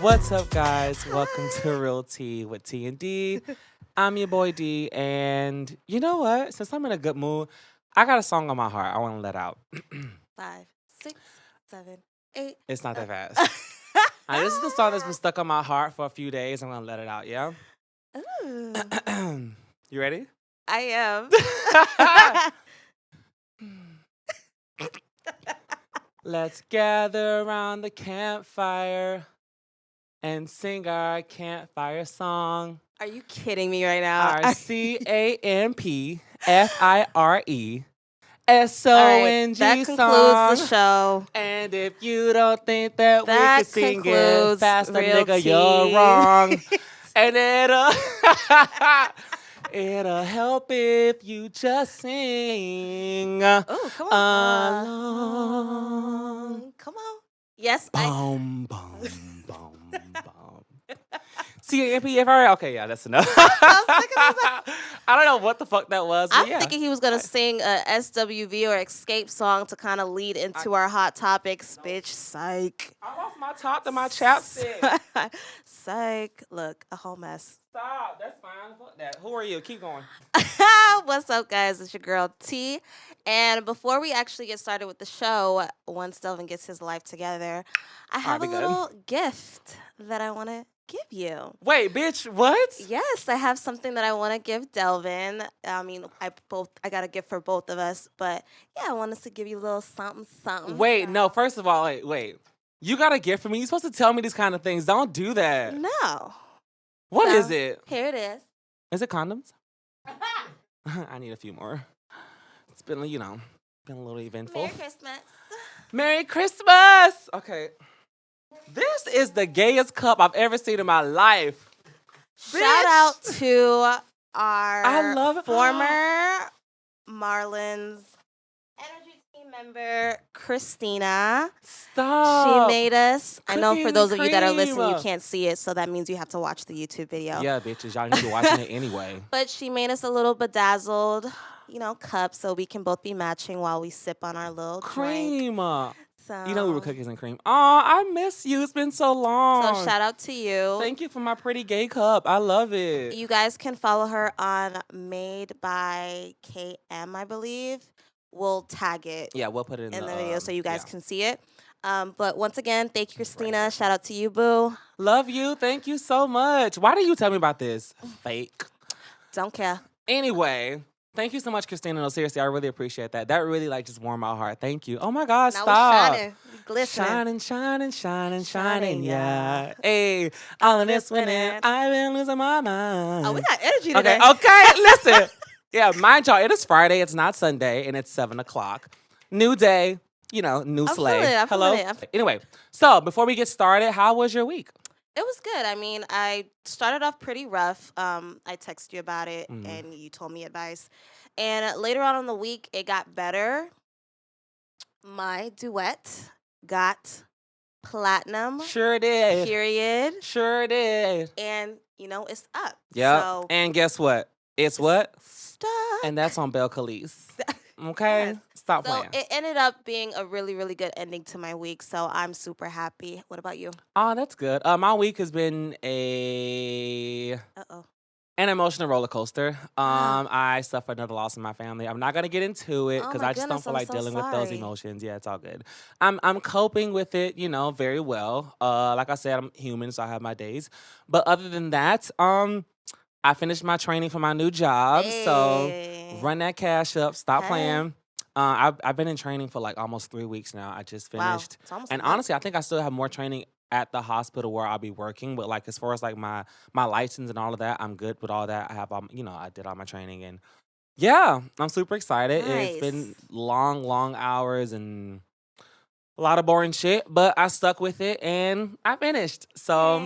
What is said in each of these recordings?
What's up, guys? Welcome to Real Tea with T and D. I'm your boy D, and you know what? Since I'm in a good mood, I got a song on my heart I want to let out. 5, 6, 7, 8. It's not that fast. This is the song that's been stuck on my heart for a few days. I'm gonna let it out. Yeah. Ooh, You ready? I am. Let's gather around the campfire and sing our campfire song. Are you kidding me right now? Our CAMPFIRE All right, that SONG concludes song. the show. And if you don't think that we That can sing it concludes faster, Real nigga, Tea. you're wrong. And it'll help if you just sing Oh, come on. along. Come on. Yes, Boom, boom, boom, boom. CAMPFIRE? Okay, yeah, that's enough. I'm so sick of this. I don't know what the fuck that was, but I'm yeah. thinking he was going to sing a SWV or Escape song to kind of lead into our hot topics. Bitch, psych. I lost my top to my chapstick. Psych. Look, a whole mess. Stop. That's fine. Fuck that. Who are you? Keep going. What's up, guys? It's your girl T. And before we actually get started with the show, once Delvin gets his life together, I have a be good. little gift that I want to give you. Wait, bitch, what? Yes, I have something that I want to give Delvin. I mean, I got a gift for both of us, but yeah, I want us to give you a little something, something. Wait, no, first of all, wait. You got a gift for me? You're supposed to tell me these kind of things. Don't do that. No. What So, is it? Here it is. Is it condoms? I need a few more. It's been, been a little eventful. Merry Christmas. Merry Christmas! Okay. This is the gayest cup I've ever seen in my life. Shout out to our I love it. former Marlins energy team member, Christina. Stop. She made us. I know for Cookies those and of you that are listening, you cream. can't see it, so that means you have to watch the YouTube video. Yeah, bitches. Y'all need to be watching it anyway. But she made us a little bedazzled, cup so we can both be matching while we sip on our little drink. Cream. So, You know we were cookies and cream. Oh, I miss you. It's been so long. So shout out to you. Thank you for my pretty gay cup. I love it. You guys can follow her on Made by KM, I believe. We'll tag it Yeah, we'll put it in the video so you guys yeah. can see it. But once again, thank you, Christina. Shout out to you, boo. Love you. Thank you so much. Why did you tell me about this? Fake. Don't care. Anyway, thank you so much, Christina. No, seriously, I really appreciate that. That really just warmed my heart. Thank you. Oh my God, Now stop. we're shining. We glistening. Shining, yeah. Hey, all of this winning, I've been losing my mind. Oh, we got energy today. Okay, listen. Yeah, mind y'all, it is Friday. It's not Sunday, and it's 7:00. New day, new slay. feeling it, I'm Hello. feeling it. Anyway, so before we get started, how was your week? It was good. I mean, I started off pretty rough. I texted you about it, Mhm. and you told me advice. And later on in the week, it got better. My duet got platinum. Sure did. Period. Sure did. And, it's up. Yeah. So, And guess what? It's what? stuck. And that's on Belle Calise. Okay? Yes. Stop So playing. it ended up being a really, really good ending to my week. So I'm super happy. What about you? Oh, that's good. My week has been an Uh-oh. emotional roller coaster. I suffered another loss in my family. I'm not gonna get into it Oh because my I just don't goodness, feel I'm like so dealing with those sorry. emotions. Yeah, it's all good. I'm coping with it, very well. Like I said, I'm human, so I have my days. But other than that, I finished my training for my new job. So Hey. run that cash up. Stop Hey. playing. I've been in training for like almost 3 weeks now. I just Wow. finished. It's almost And a month. honestly, I think I still have more training at the hospital where I'll be working. But like as far as like my license and all of that, I'm good with all that. I have I did all my training and yeah, I'm super excited. It's been Nice. long hours and a lot of boring shit, but I stuck with it and I finished. So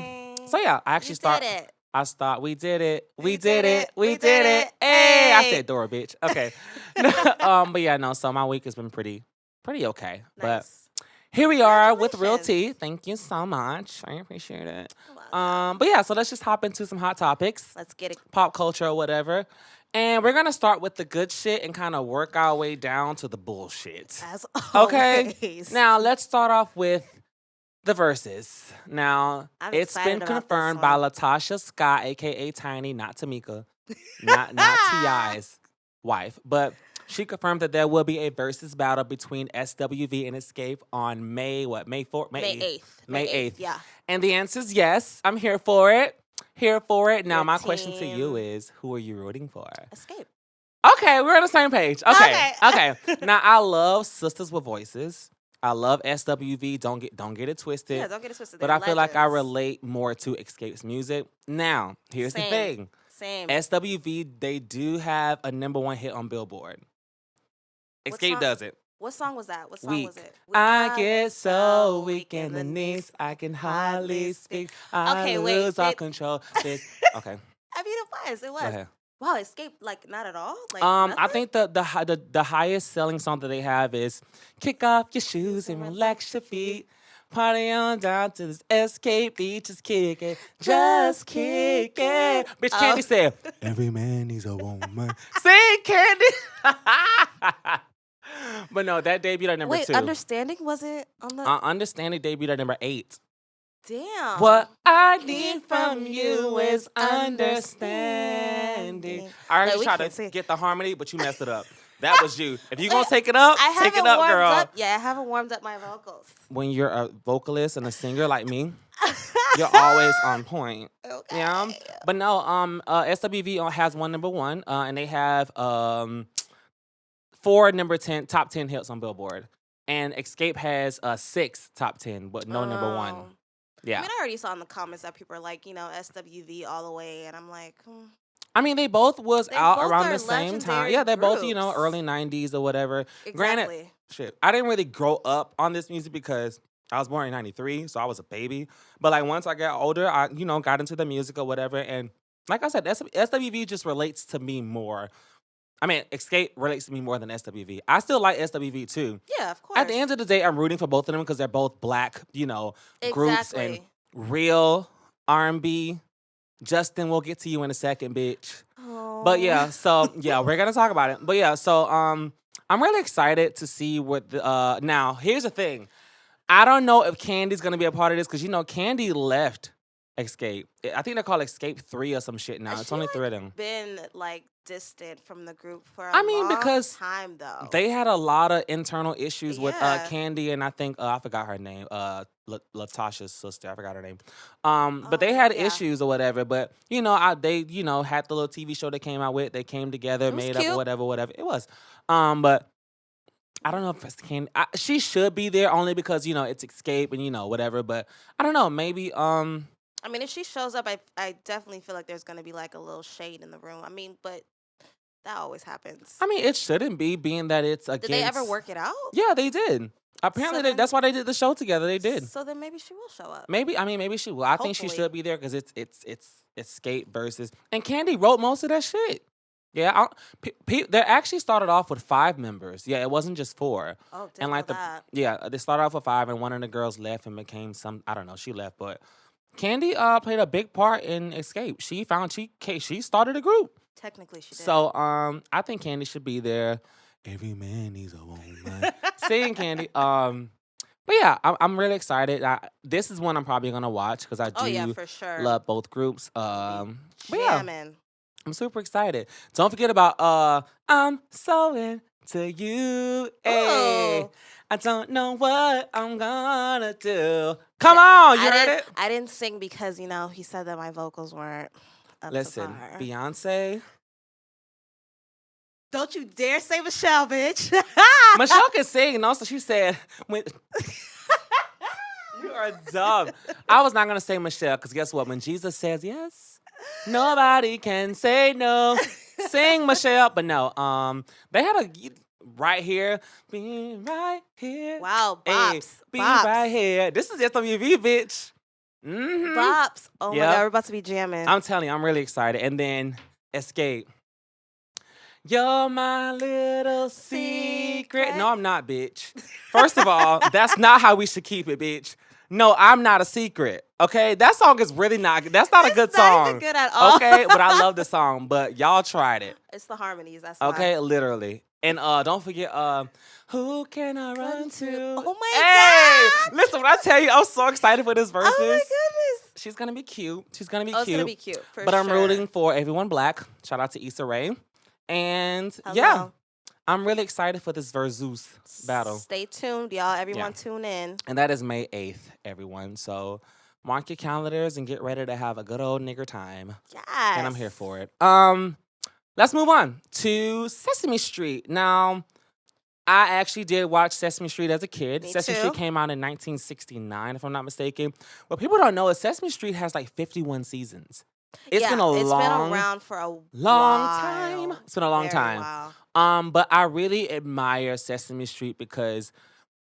yeah, I actually You did it. we did it. We We did did it. it. We We did did it. it. Hey, I Hey. said Dora, bitch. Okay. But yeah, no, so my week has been pretty okay. But Nice. here we are with Real Congratulations. Tea. Thank you so much. I appreciate it. You're welcome. But yeah, so let's just hop into some hot topics, Let's get it. pop culture or whatever. And we're gonna start with the good shit and kind of work our way down to the bullshit. As Okay. always. Now let's start off with The verses. Now, I'm it's been excited about this confirmed by one. Latasha Scott, aka Tiny, not Tamika, not Ti's wife, but she confirmed that there will be a versus battle between SWV and Escape on May 4th, May May 8th. 8th. May 8th. Yeah. And the answer is yes. I'm here for it. Here for it. Now, Your my question to you team. is, who are you rooting for? Escape. Okay, we're on the same page. Okay. Okay. Now, I love Sisters with Voices. I love SWV. Don't get it twisted. Yeah, don't get it twisted. But They're I feel like I legends. relate more to Escape's music. Now, here's the thing. Same. SWV, they do have a #1 hit on Billboard. Escape doesn't. What song was that? What song Weak. was it? I get so weak in the knees, I can hardly speak. I lose all control. Okay. I mean, it was. It Go was. ahead. Wow, Escape, like, not at all? Like, I nothing? think the highest selling song that they have is "Kick Off Your Shoes and Relax Your Feet." Party on down to this Escape beat, just kick it, just kick it. Bitch, Candy said, "Every man needs a woman." Sing, Candy. But no, that debuted at number 2. Wait, Understanding, was it on the... Understanding debuted at number 8. Damn. What I need from you is understanding. I already tried to get the harmony, but you messed it up. That was you. If you're going to take it up, take it up, girl. Yeah, I haven't warmed up my vocals. When you're a vocalist and a singer like me, you're always on point. Okay. Yeah. But no, SWV has one #1, and they have 4 top 10 hits on Billboard. And Escape has 6 top 10, but no #1. Yeah. I mean, I already saw in the comments that people are like, SWV all the way, and I'm like, I mean, they both was out around the same time. Yeah, they're both, groups. Early 90s or whatever. Exactly. Granted, shit, I didn't really grow up on this music because I was born in 93, so I was a baby. But, like, once I got older, I, got into the music or whatever. And like I said, SWV just relates to me more. I mean, Escape relates to me more than SWV. I still like SWV, too. Yeah, of course. At the end of the day, I'm rooting for both of them because they're both black, groups and real R&B. Justin, we'll get to you in a second, bitch. Oh. But yeah, so yeah, we're gonna talk about it. But yeah, so I'm really excited to see what the now here's the thing. I don't know if Candy's gonna be a part of this because Candy left Escape. I think they're called Escape 3 or some shit now. It's only 3 of them. Been like distant from the group for a long time though. They had a lot of internal issues with Candy and I think I forgot her name. Latasha's sister. I forgot her name. But they had issues or whatever. But they had the little TV show they came out with. They came together, made cute. up whatever. It was. But I don't know if it's Candy. She should be there only because it's Escape and whatever. But I don't know. Maybe I mean, if she shows up, I definitely feel like there's gonna be like a little shade in the room. I mean, but that always happens. I mean, it shouldn't be, being that it's against. Did they ever work it out? Yeah, they did. Apparently, that's why they did the show together. They did. So then maybe she will show up. Maybe she will. I think she should be there because it's Escape versus. And Candy wrote most of that shit. Yeah, they actually started off with 5 members. Yeah, it wasn't just 4. Oh, and like they started off with 5, and one of the girls left and became some. I don't know. She left, but Candy played a big part in Escape. She started a group. Technically, she did. So I think Candy should be there. Every man needs a woman. Sing, Candy. But yeah, I'm really excited. This is one I'm probably gonna watch because I do for sure. love both groups. But yeah, I'm super excited. Don't forget about I'm so into you. Hey, I don't know what I'm gonna do. Come on, you heard it? I didn't sing because he said that my vocals weren't up Listen, to par. Beyonce. Don't you dare say Michelle, bitch. Michelle can sing, and also she said, you are dumb. I was not going to say Michelle, because guess what? When Jesus says yes, nobody can say no. Sing, Michelle. But no, they had right here, be right here. Wow, bops. Hey, be right here. This is SWV, bitch. Mm-hmm. Bops. Oh my God, we're about to be jamming. I'm telling you, I'm really excited. And then Escape. You're my little secret. No, I'm not, bitch. First of all, that's not how we should keep it, bitch. No, I'm not a secret. Okay, that song is really not. That's not a It's good not even song. good at all. Okay, but I love the song. But y'all tried it. It's the harmonies. That's why. Okay, literally. And don't forget, who can I run to? Oh my Hey, god! listen, when I tell you, I'm so excited for this Oh my versus. goodness! She's gonna be cute. She's gonna be Oh, it's cute. gonna be cute for But I'm sure. rooting for everyone black. Shout out to Issa Rae. And yeah, Hello. I'm really excited for this versus battle. Stay tuned, y'all. Everyone, Yeah. tune in. And that is May 8th, everyone. So mark your calendars and get ready to have a good old nigger time. Yes. And I'm here for it. Let's move on to Sesame Street. Now, I actually did watch Sesame Street as a kid. Me Sesame too. Street came out in 1969, if I'm not mistaken. What people don't know is Sesame Street has like 51 seasons. It's been been around for a long while. time. It's been a long Very time. while. But I really admire Sesame Street because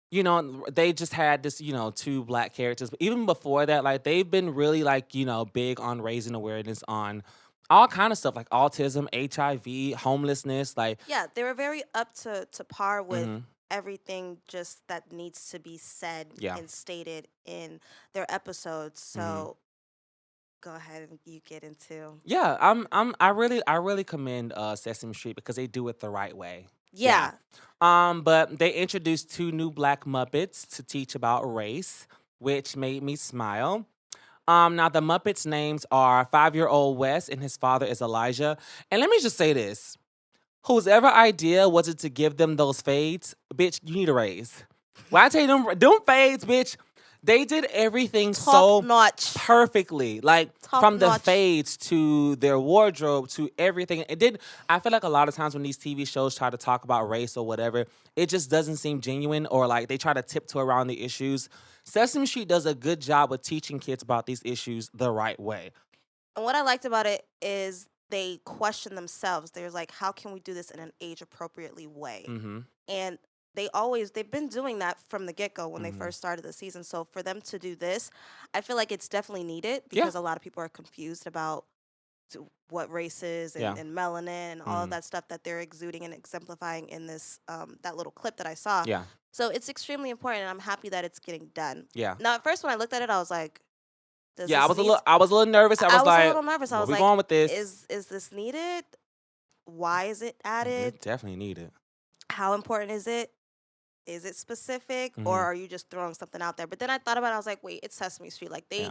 they just had this, two black characters. But even before that, like they've been really like, big on raising awareness on all kind of stuff like autism, HIV, homelessness. Like, Yeah, they were very up to par with mhm, everything just that needs to be said Yeah. and stated in their episodes. Mm-hmm. So go ahead and you get into. yeah, I really commend Sesame Street because they do it the right way. Yeah. But they introduced two new black Muppets to teach about race, which made me smile. Now the Muppets' names are 5-year-old Wes and his father is Elijah. And let me just say this. Whose ever idea was it to give them those fades? Bitch, you need a raise. Well, I tell you, them fades, bitch, they did everything so Top notch. perfectly. Like, Top from the notch. fades to their wardrobe to everything. I feel like a lot of times when these TV shows try to talk about race or whatever, it just doesn't seem genuine or like they try to tiptoe around the issues. Sesame Street does a good job with teaching kids about these issues the right way. And what I liked about it is they question themselves. They're like, how can we do this in an age appropriately way? Mm-hmm. And they've been doing that from the get go when they first started the season. So for them to do this, I feel like it's definitely needed because a lot of people are confused about what race is and melanin and all of that stuff that they're exuding and exemplifying in this that little clip that I saw. Yeah. So it's extremely important, and I'm happy that it's getting done. Yeah. Now, at first when I looked at it, I was like, I was a little nervous. I was a like, little nervous. I where was we like, going with this? Is this needed? Why is it added? It definitely needed. How important is it? Is it specific, or are you just throwing something out there? But then I thought about it. I was like, wait, it's Sesame Street. Like they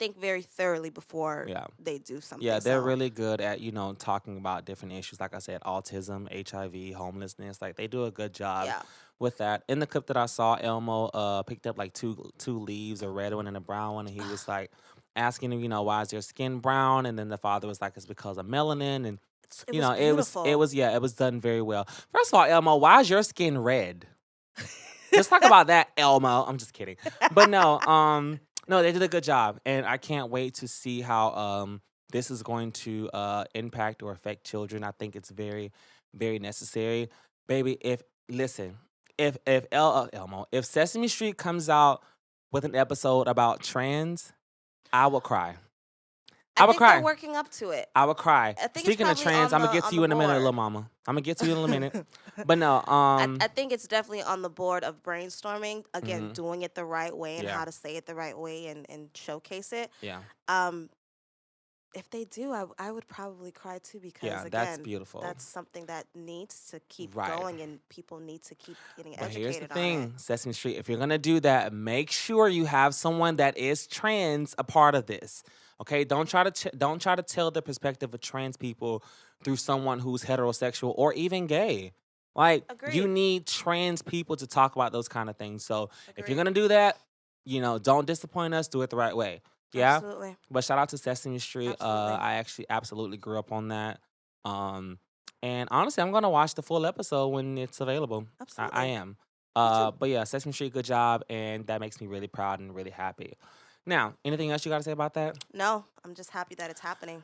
think very thoroughly before they do something. Yeah, they're really good at, talking about different issues. Like I said, autism, HIV, homelessness. Like they do a good job with that. In the clip that I saw, Elmo picked up like two leaves, a red one and a brown one, and he was like asking him, why is their skin brown? And then the father was like, it's because of melanin. And it was done very well. First of all, Elmo, why is your skin red? Let's talk about that, Elmo. I'm just kidding. But no, no, they did a good job. And I can't wait to see how this is going to impact or affect children. I think it's very, very necessary. Baby, if Elmo, if Sesame Street comes out with an episode about trans, I will cry. I would cry. They're working up to it. I would cry. I think Speaking of trans, I'm gonna get to you in a minute, little mama. I'm gonna get to you in a minute. But no, I think it's definitely on the board of brainstorming. Again, doing it the right way and how to say it the right way and showcase it. Yeah. If they do, I would probably cry too because again, that's beautiful. That's something that needs to keep going and people need to keep getting educated on it. Here's the thing, Sesame Street, if you're gonna do that, make sure you have someone that is trans a part of this. Okay, don't try to tell the perspective of trans people through someone who's heterosexual or even gay. Like you need trans people to talk about those kind of things. So if you're gonna do that, don't disappoint us. Do it the right way. Yeah. Absolutely. But shout out to Sesame Street. I actually absolutely grew up on that. And honestly, I'm gonna watch the full episode when it's available. Absolutely. I am. But yeah, Sesame Street, good job, and that makes me really proud and really happy. Now, anything else you got to say about that? No, I'm just happy that it's happening.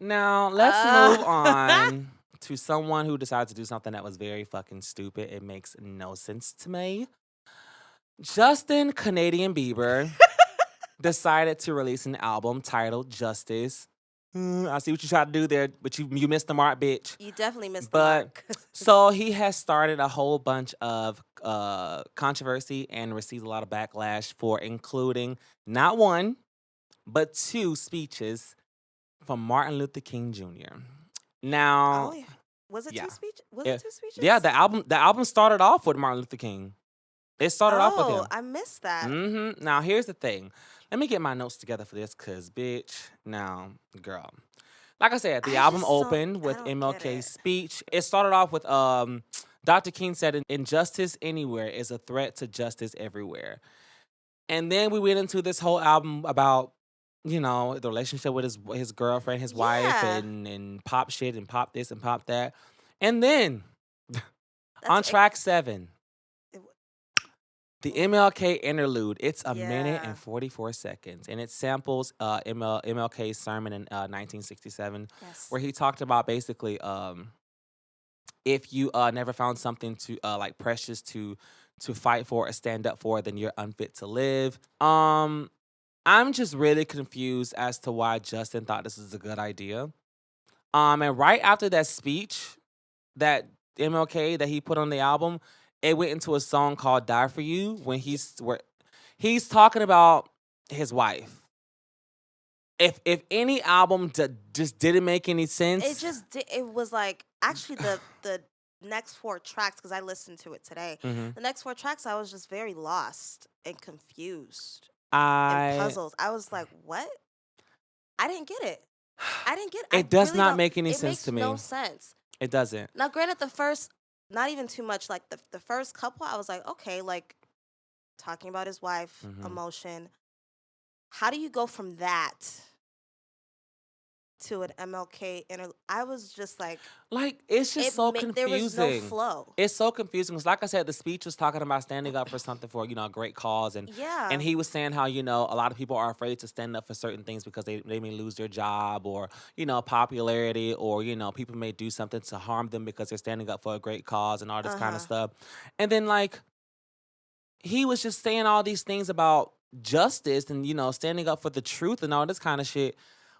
Now, let's move on to someone who decided to do something that was very fucking stupid. It makes no sense to me. Justin Canadian Bieber decided to release an album titled Justice. I see what you tried to do there, but you missed the mark, bitch. You definitely missed the mark. So he has started a whole bunch of controversy and received a lot of backlash for including not one but two speeches from Martin Luther King Jr. Oh Now, yeah. Was it yeah, two speech? Was yeah, it two yeah. speeches? The album started off with Martin Luther King. It started off with Oh, him. I missed that. Now here's the thing. Let me get my notes together for this, cause bitch. Now, girl. Like I said, the I album just don't. opened I with don't get MLK's it. speech. It started off with Dr. King said, "Injustice anywhere is a threat to justice everywhere." And then we went into this whole album about, the relationship with his girlfriend, his wife, Yeah, and pop shit and pop this and pop that. And then that's on track 7, it, the MLK interlude. It's a minute yeah. and 44 seconds, and it samples MLK's sermon in 1967, Yes. where he talked about basically if you never found something to like precious to fight for or stand up for, then you're unfit to live. I'm just really confused as to why Justin thought this is a good idea. And right after that speech, that MLK that he put on the album, it went into a song called "Die for You" when Yeah. he's talking about his wife. If any album just didn't make any It sense. just did. It was like actually the next 4 tracks because I listened to it today. Mhm. The next 4 tracks, I was just very lost and confused and I puzzled. I was like, what? I didn't get it. I didn't get. I it does really not don't. make any It sense makes to no me. sense. It doesn't. Now, granted, the first, not even too much. Like the first couple, I was like, okay, like talking about his wife, Mhm. emotion. How do you go from that to an MLK I was just like, It's just so there was no confusing. flow. It's so confusing because, like I said, the speech was talking about standing up for something for a great cause, and Yeah. he was saying how a lot of people are afraid to stand up for certain things because they may lose their job or popularity, or people may do something to harm them because they're standing up for a great cause and all this Uh kind of huh. stuff. And then he was just saying all these things about justice and standing up for the truth and all this kind of shit.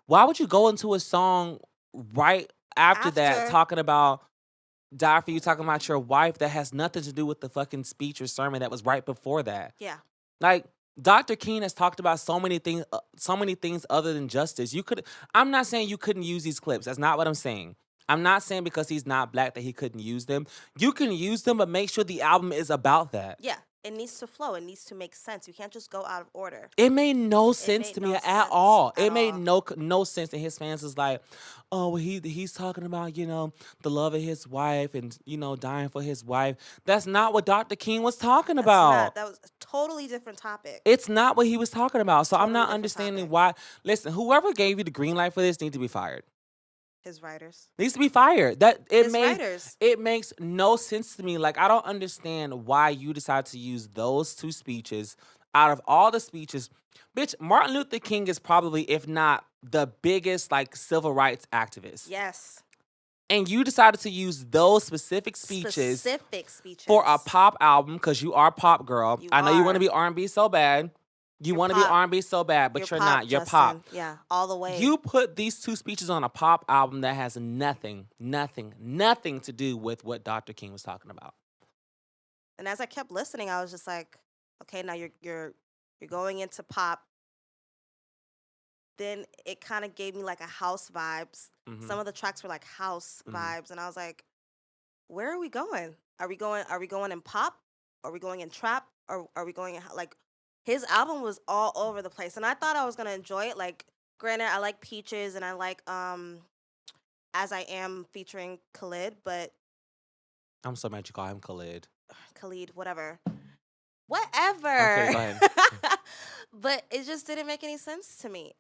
Why would you go into a song right after that After, talking about die for you, talking about your wife that has nothing to do with the fucking speech or sermon that was right before that? yeah. Like, Dr. King has talked about so many things other than justice. I'm not saying you couldn't use these clips. That's not what I'm saying. I'm not saying because he's not black that he couldn't use them. You can use them, but make sure the album is about that. Yeah. It needs to flow. It needs to make sense. You can't just go out of order. It made no It sense made to me no at sense all. at It made all. no sense. And his fans was like, "Oh, well, he's talking about the love of his wife and dying for his wife." That's not what Dr. King was talking That's not. about. That was a totally different topic. It's not what he was talking about. So I'm Totally not different understanding topic. why. Listen, whoever gave you the green light for this needs to be fired. His writers. Needs to be fired. That His writers. it makes no sense to me. Like, I don't understand why you decided to use those two speeches out of all the speeches. Bitch, Martin Luther King is probably, if not the biggest civil rights activist. Yes. And you decided to use those specific speeches Specific speeches. for a pop album because you are a pop girl. You I know you want to are. be R&B so bad. You You're want to be pop. R&B so bad, but You're you're pop, not. You're pop. Justin. Yeah. All the way. You put these two speeches on a pop album that has nothing to do with what Dr. King was talking about. And as I kept listening, I was just like, okay, now you're going into pop. Then it kind of gave me like a house vibes. Hmm. Some of the tracks were like house Mhm. vibes, and I was like, where are we going? Are we going in pop? Are we going in trap? Or are we going in like his album was all over the place, and I thought I was gonna enjoy it. Like, granted, I like Peaches and I like As I Am featuring Khalid, but I'm so mad you call him Khalid. Khalid, whatever. Okay, Whatever. go ahead. But it just didn't make any sense to me.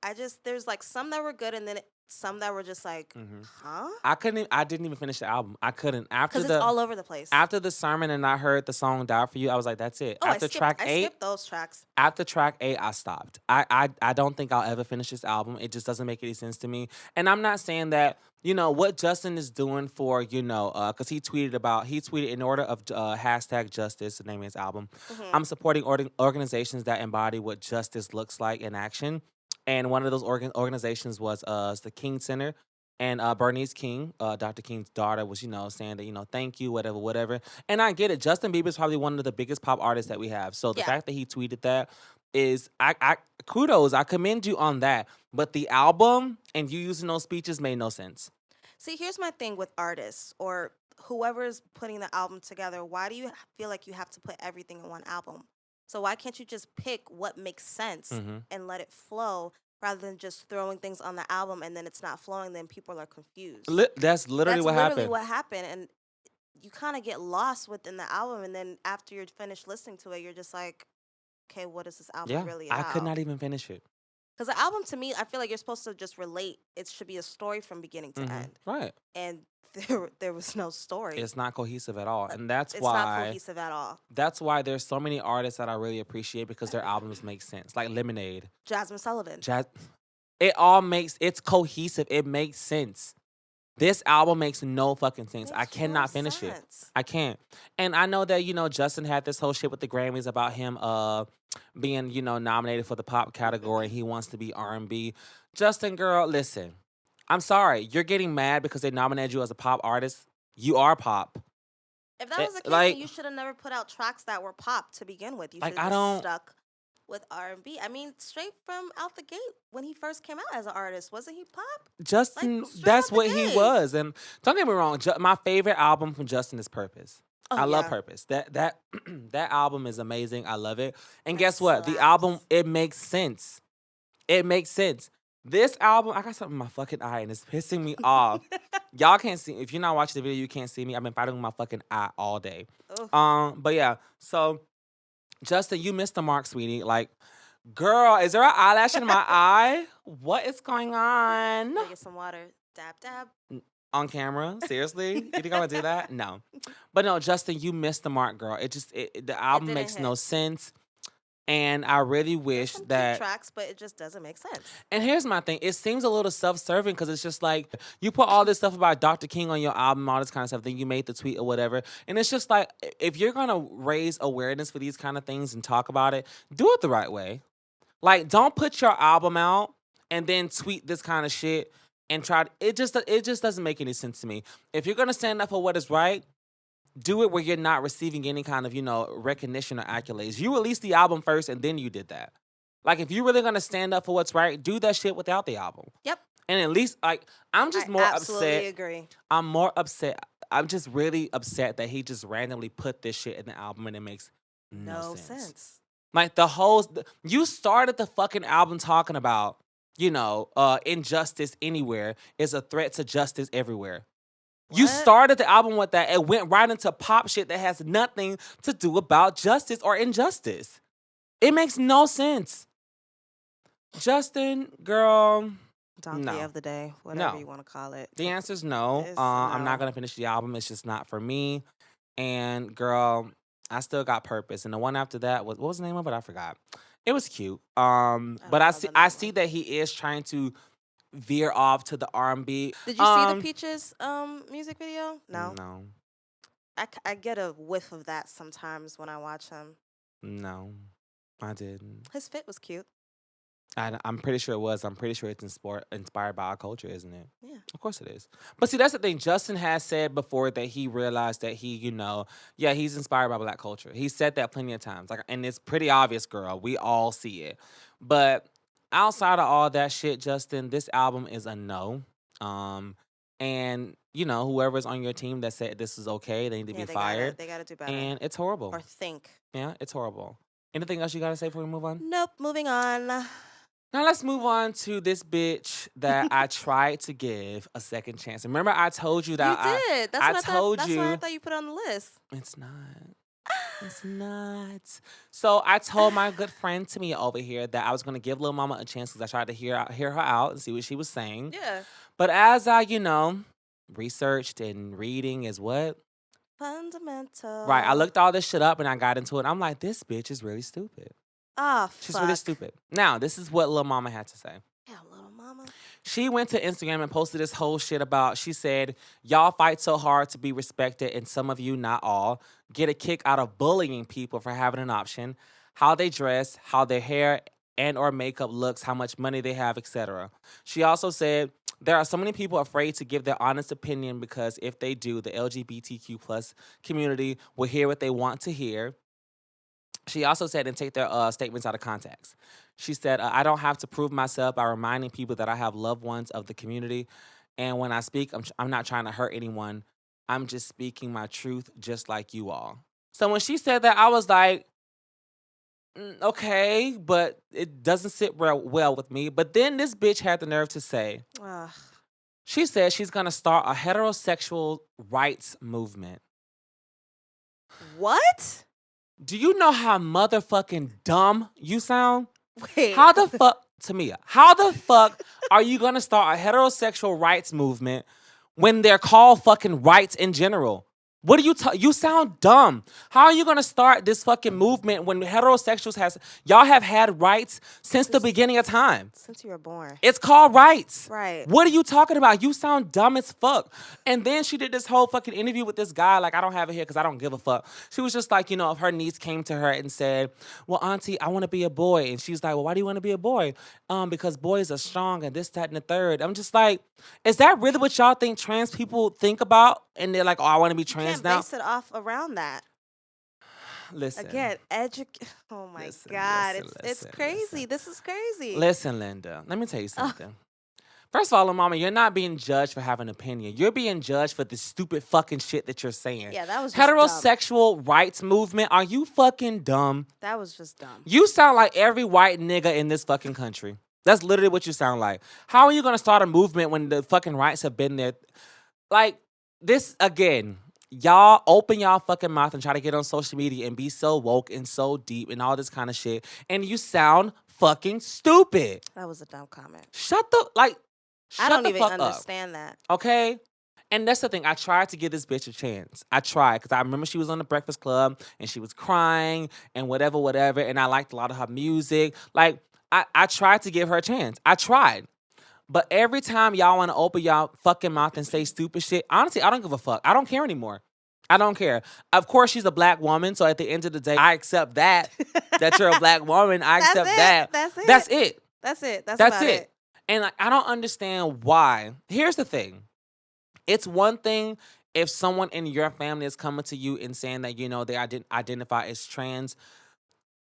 There's like some that were good and then some that were just like, Hmm. huh? I didn't even finish the album. I couldn't. Because it's all over the place. After the sermon and I heard the song "Die for You," I was like, "That's it." Oh, After track I 8, skipped those tracks. after track 8, I stopped. I don't think I'll ever finish this album. It just doesn't make any sense to me. And I'm not saying that what Justin is doing for because he tweeted in order of hashtag justice, the name of his album. Hmm. I'm supporting organizations that embody what justice looks like in action. And one of those organizations was the King Center, And Bernice King, Dr. King's daughter, was, saying that, thank you, whatever, whatever. And I get it. Justin Bieber is probably one of the biggest pop artists that we have. So the Yeah. fact that he tweeted that is, I kudos. I commend you on that. But the album and you using those speeches made no sense. See, here's my thing with artists or whoever's putting the album together. Why do you feel like you have to put everything in one album? So why can't you just pick what makes sense Mm-hmm. and let it flow rather than just throwing things on the album and then it's not flowing, then people are confused. That's literally That's what literally happened. what happened. And you kind of get lost within the album. And then after you're finished listening to it, you're just like, okay, what is this album Yeah, really I about? could not even finish it. Because the album, to me, I feel like you're supposed to just relate. It should be a story from beginning to end. Right. And there was no story. It's not cohesive at all. And that's It's why not cohesive at all. That's why there's so many artists that I really appreciate because their albums make sense. Like Lemonade. Jasmine Sullivan. It's cohesive. It makes sense. This album makes no fucking sense. I Makes cannot no finish it. sense. I can't. And I know that, Justin had this whole shit with the Grammys about him being, nominated for the pop category. He wants to be R&B. Justin, girl, listen. I'm sorry. You're getting mad because they nominated you as a pop artist. You are pop. If that was the case, then you should have never put out tracks that were pop to begin with. You should have just stuck with R&B. I mean, straight from out the gate, when he first came out as an artist, wasn't he pop? Justin, Like, straight that's out the what he gate. was. And don't get me wrong, my favorite album from Justin is Purpose. Oh, I love yeah. Purpose. That that album is amazing. I love it. And guess It what? The slaps. album, it makes sense. It makes sense. This album, I got something in my fucking eye and it's pissing me off. Y'all can't see. If you're not watching the video, you can't see me. I've been fighting with my fucking eye all day. Ugh. But yeah. So Justin, you missed the mark, sweetie. Like, girl, is there an eyelash in my eye? What is going on? Gotta get some water. Dab, dab. On camera? Seriously? You think I'm gonna do that? No. But no, Justin, you missed the mark, girl. The album didn't makes no hit. sense. And I really There's wish some cute that. tracks, but it just doesn't make sense. And here's my thing. It seems a little self-serving because it's just like you put all this stuff about Dr. King on your album, all this kind of stuff. Then you made the tweet or whatever. And it's just like, if you're gonna raise awareness for these kind of things and talk about it, do it the right way. Like, don't put your album out and then tweet this kind of shit and try. It just doesn't make any sense to me. If you're gonna stand up for what is right, do it where you're not receiving any kind of, recognition or accolades. You released the album first and then you did that. Like, if you're really gonna stand up for what's right, do that shit without the album. Yep. And at least, like, I'm just more absolutely upset. agree. I'm more upset. I'm just really upset that he just randomly put this shit in the album and it makes no sense. Like, you started the fucking album talking about, injustice anywhere is a threat to justice everywhere. What? You started the album with that and went right into pop shit that has nothing to do about justice or injustice. It makes no sense. Justin, girl, Donkey no. of the day, whatever No. you want to call it. The answer is no. It's I'm no. not going to finish the album. It's just not for me. And girl, I still got Purpose. And the one after that was, what was the name of it? I forgot. It was cute. But I don't know the I name see of that he is trying to veer off to the R&B. Did you see the Peaches music video? No. No. I get a whiff of that sometimes when I watch him. No. I didn't. His fit was cute. I'm pretty sure it was. I'm pretty sure it's inspired by our culture, isn't it? Yeah. Of course it is. But see, that's the thing. Justin has said before that he realized that he, he's inspired by Black culture. He said that plenty of times. Like, and it's pretty obvious, girl. We all see it. But outside of all that shit, Justin, this album is a no. And whoever's on your team that said this is okay, they need to be fired. They gotta do better. And it's horrible. Or think. Yeah, it's horrible. Anything else you gotta say before we move on? Nope. Moving on. Now let's move on to this bitch that I tried to give a second chance. Remember, I told you that You did. That's I what told That's you. why I thought you put it on the list. It's not. It's not. So I told my good friend Timia over here that I was gonna give Lil Mama a chance because I tried to hear her out and see what she was saying. Yeah. But as I, researched and reading is what? Fundamental. Right. I looked all this shit up and I got into it. I'm like, this bitch is really stupid. Ah, She's really stupid. Now, this is what Lil Mama had to say. Yeah, Little Mama. She went to Instagram and posted this whole shit about, she said, y'all fight so hard to be respected and some of you, not all, get a kick out of bullying people for having an option, how they dress, how their hair and or makeup looks, how much money they have, etc. She also said, There are so many people afraid to give their honest opinion because if they do, the LGBTQ plus community will hear what they want to hear. She also said, and take their statements out of context. She said, I don't have to prove myself by reminding people that I have loved ones of the community. And when I speak, I'm not trying to hurt anyone. I'm just speaking my truth, just like you all. So when she said that, I was like, okay, but it doesn't sit well with me. But then this bitch had the nerve to say, Ugh. she said she's going to start a heterosexual rights movement. What? Do you know how motherfucking dumb you sound? Wait. How the fuck, Timia, how the fuck are you gonna start a heterosexual rights movement when they're called fucking rights in general? What are you sound dumb. How are you gonna start this fucking movement when heterosexuals y'all have had rights since the beginning of time? Since you were born. It's called rights. Right. What are you talking about? You sound dumb as fuck. And then she did this whole fucking interview with this guy. Like, I don't have it here because I don't give a fuck. She was just like, if her niece came to her and said, well, auntie, I want to be a boy. And she's like, well, why do you want to be a boy? Because boys are strong and this, that, and the third. I'm just like, is that really what y'all think trans people think about? And they're like, oh, I want to be trans now. You can't base it off around that. Listen. Again, oh my God. It's crazy. This is crazy. Listen, Linda, let me tell you something. First of all, mama, you're not being judged for having an opinion. You're being judged for the stupid fucking shit that you're saying. Yeah, that was just heterosexual rights movement. Are you fucking dumb? That was just dumb. You sound like every white nigga in this fucking country. That's literally what you sound like. How are you gonna start a movement when the fucking rights have been there? Like, this again. Y'all open y'all fucking mouth and try to get on social media and be so woke and so deep and all this kind of shit. And you sound fucking stupid. That was a dumb comment. Shut the I don't even understand that. Okay? And that's the thing. I tried to give this bitch a chance. I tried because I remember she was on the Breakfast Club and she was crying and whatever. And I liked a lot of her music. Like, I tried to give her a chance. I tried. But every time y'all want to open y'all fucking mouth and say stupid shit, honestly, I don't give a fuck. I don't care anymore. I don't care. Of course, she's a black woman, so at the end of the day, I accept that you're a black woman. I accept that. That's it. That's it. That's it. That's it. And I don't understand why. Here's the thing. It's one thing if someone in your family is coming to you and saying that, they identify as trans.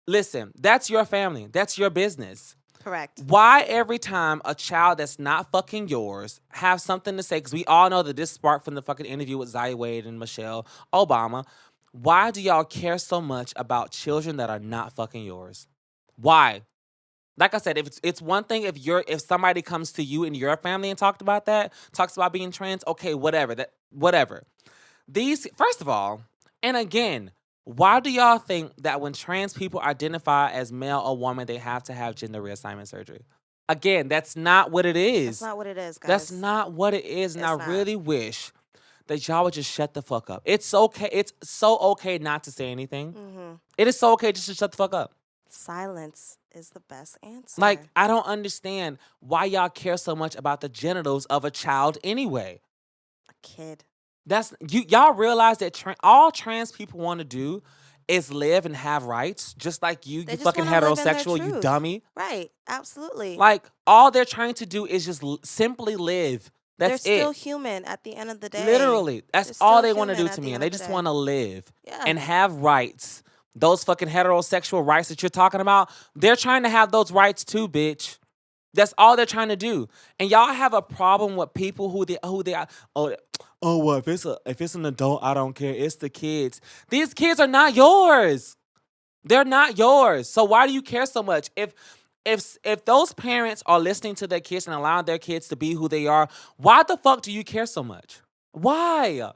Listen, that's your family. That's your business. Correct. Why every time a child that's not fucking yours have something to say, because we all know that this sparked from the fucking interview with Zaya Wade and Michelle Obama, why do y'all care so much about children that are not fucking yours? Why? Like I said, if it's one thing if somebody comes to you in your family and talks about being trans, okay, whatever. First of all, and again, why do y'all think that when trans people identify as male or woman, they have to have gender reassignment surgery? Again, that's not what it is. That's not what it is, guys. That's not what it is, and I really wish that y'all would just shut the fuck up. It's okay. It's so okay not to say anything. Mm-hmm. It is so okay just to shut the fuck up. Silence is the best answer. Like, I don't understand why y'all care so much about the genitals of a child anyway. A kid. Y'all realize that all trans people want to do is live and have rights, just like you fucking heterosexual, you dummy. Right, absolutely. Like, all they're trying to do is just simply live. That's it. They're still human at the end of the day. Literally. That's all they want to do to me. And they just want to live and have rights. Those fucking heterosexual rights that you're talking about, they're trying to have those rights too, bitch. That's all they're trying to do. And y'all have a problem with people who they are. Well, if it's an adult, I don't care. It's the kids. These kids are not yours. They're not yours. So why do you care so much? If those parents are listening to their kids and allowing their kids to be who they are, why the fuck do you care so much? Why?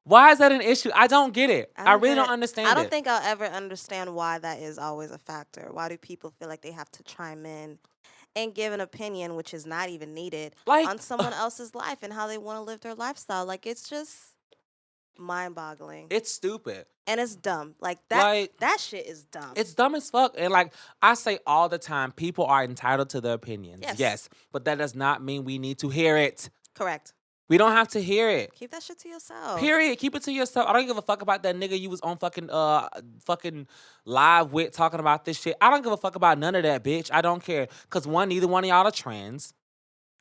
Why is that an issue? I don't get it. I really don't understand it. I don't think I'll ever understand why that is always a factor. Why do people feel like they have to chime in and give an opinion, which is not even needed, on someone else's life and how they want to live their lifestyle? Like, it's just mind-boggling. It's stupid. And it's dumb. Like, that shit is dumb. It's dumb as fuck. And like I say all the time, people are entitled to their opinions. Yes. But that does not mean we need to hear it. Correct. We don't have to hear it. Keep that shit to yourself. Period. Keep it to yourself. I don't give a fuck about that nigga you was on fucking live with talking about this shit. I don't give a fuck about none of that, bitch. I don't care. Because neither one of y'all are trans.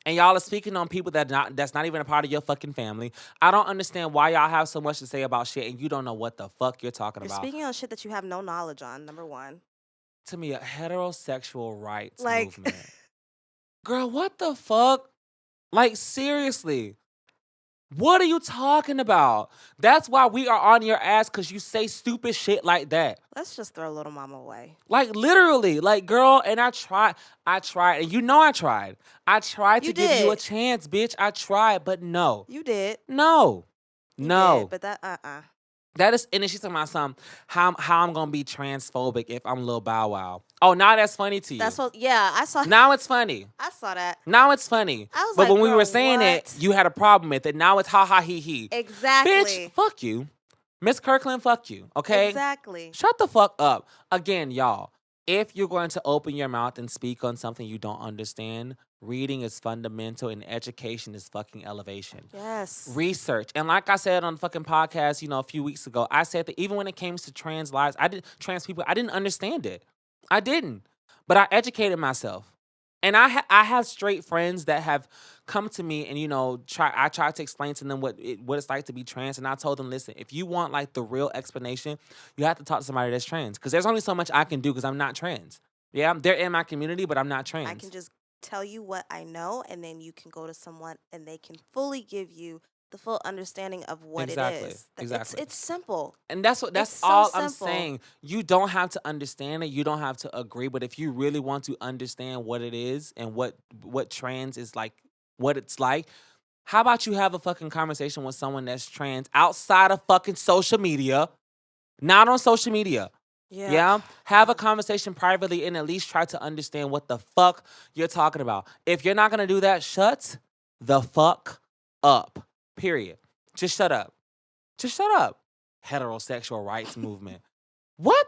And y'all are speaking on people that's not even a part of your fucking family. I don't understand why y'all have so much to say about shit and you don't know what the fuck you're talking You're about. speaking on shit that you have no knowledge on, number one. To me, a heterosexual rights Like, movement. Girl, what the fuck? Like, seriously. What are you talking about? That's why we are on your ass, because you say stupid shit like that. let's just throw little mama away. Like, literally. Like, girl, and I tried, and you know I tried. I tried to give you a chance, bitch. I tried, but no. You did. No. You No. did, but that, That is, and then she's talking about how I'm gonna be transphobic if I'm Lil Bow Wow. Oh, now that's funny to you. That's what, yeah, I saw. Now it's funny. I saw that. Now it's funny. I was but like, when we girl, were saying what? it, you had a problem with it. Now it's ha ha he he. Exactly. Bitch, fuck you. Miss Kirkland, fuck you. Okay? Exactly. Shut the fuck up. Again, y'all, if you're going to open your mouth and speak on something you don't understand, reading is fundamental and education is fucking elevation. Yes. Research. And like I said on the fucking podcast, a few weeks ago, I said that even when it came to trans lives, trans people, I didn't understand it. I didn't. But I educated myself. And I have straight friends that have come to me and, I tried to explain to them what it's like to be trans. And I told them, listen, if you want like the real explanation, you have to talk to somebody that's trans. Because there's only so much I can do because I'm not trans. Yeah, they're in my community, but I'm not trans. I can just tell you what I know, and then you can go to someone and they can fully give you the full understanding of what it is. Exactly. It's simple. And that's all I'm saying. You don't have to understand it. You don't have to agree. But if you really want to understand what it is and what trans is like, what it's like, how about you have a fucking conversation with someone that's trans outside of fucking social media, not on social media. Yeah. Have a conversation privately and at least try to understand what the fuck you're talking about. If you're not going to do that, shut the fuck up. Period. Just shut up. Just shut up. Heterosexual rights movement. What?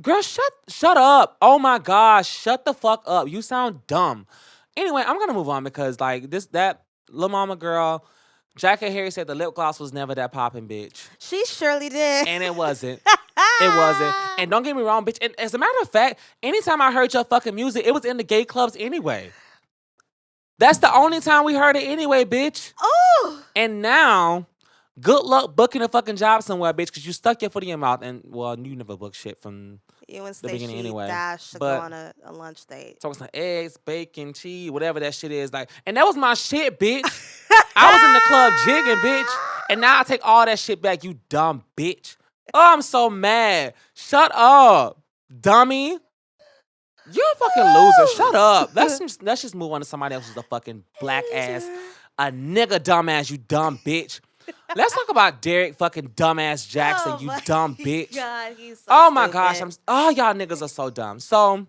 Girl, shut up. Oh my gosh. Shut the fuck up. You sound dumb. Anyway, I'm gonna move on because that Lil Mama girl, Jackie Harry said the lip gloss was never that poppin', bitch. She surely did. And it wasn't. It wasn't. And don't get me wrong, bitch. And as a matter of fact, anytime I heard your fucking music, it was in the gay clubs anyway. That's the only time we heard it anyway, bitch. Oh. And now, good luck booking a fucking job somewhere, bitch, because you stuck your foot in your mouth. And, well, you never booked shit from you and the beginning anyway. Dash to go on a lunch date. So it's like eggs, bacon, cheese, whatever that shit is. Like, and that was my shit, bitch. I was in the club jigging, bitch. And now I take all that shit back, you dumb bitch. Oh, I'm so mad. Shut up, dummy. You're a fucking loser. Shut up. Let's just move on to somebody else who's a fucking black ass, a nigga dumbass, you dumb bitch. Let's talk about Derek fucking dumbass Jackson, you dumb bitch. God, he's so oh my stupid. gosh, y'all niggas are so dumb. So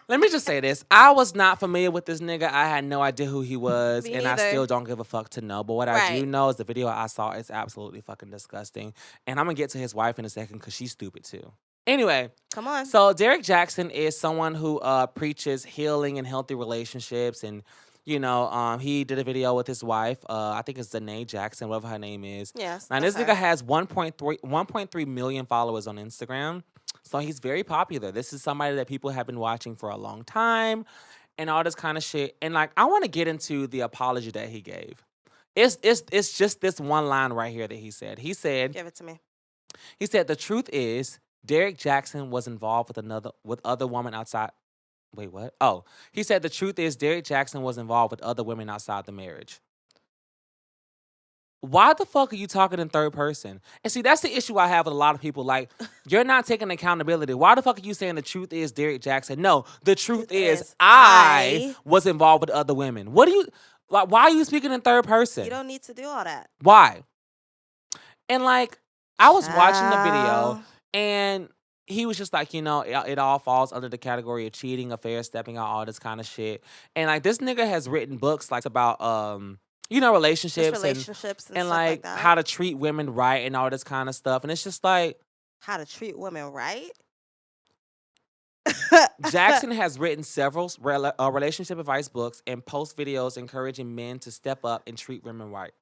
let me just say this. I was not familiar with this nigga. I had no idea who he was. Me and neither. I still don't give a fuck to know. But what I do know is the video I saw is absolutely fucking disgusting. And I'm going to get to his wife in a second because she's stupid too. Anyway. Come on. So Derek Jackson is someone who preaches healing and healthy relationships. And, he did a video with his wife. I think it's Danae Jackson, whatever her name is. Yes. Now, this nigga has 1.3 million followers on Instagram. So he's very popular. This is somebody that people have been watching for a long time and all this kind of shit. And like, I want to get into the apology that he gave. It's just this one line right here that he said. He said, give it to me. He said, the truth is Derek Jackson was involved with other women outside. Wait, what? Oh, he said the truth is Derek Jackson was involved with other women outside the marriage. Why the fuck are you talking in third person? And see, that's the issue I have with a lot of people. Like, you're not taking accountability. Why the fuck are you saying the truth is Derek Jackson? No, the truth is I was involved with other women. What do you, like, why are you speaking in third person? You don't need to do all that. Why? And like, I was watching the video and he was just like, it all falls under the category of cheating, affair, stepping out, all this kind of shit. And like, this nigga has written books like about, relationships and like that. how to treat women right and all this kind of stuff. And it's just like, how to treat women right? Jackson has written several relationship advice books and post videos encouraging men to step up and treat women right.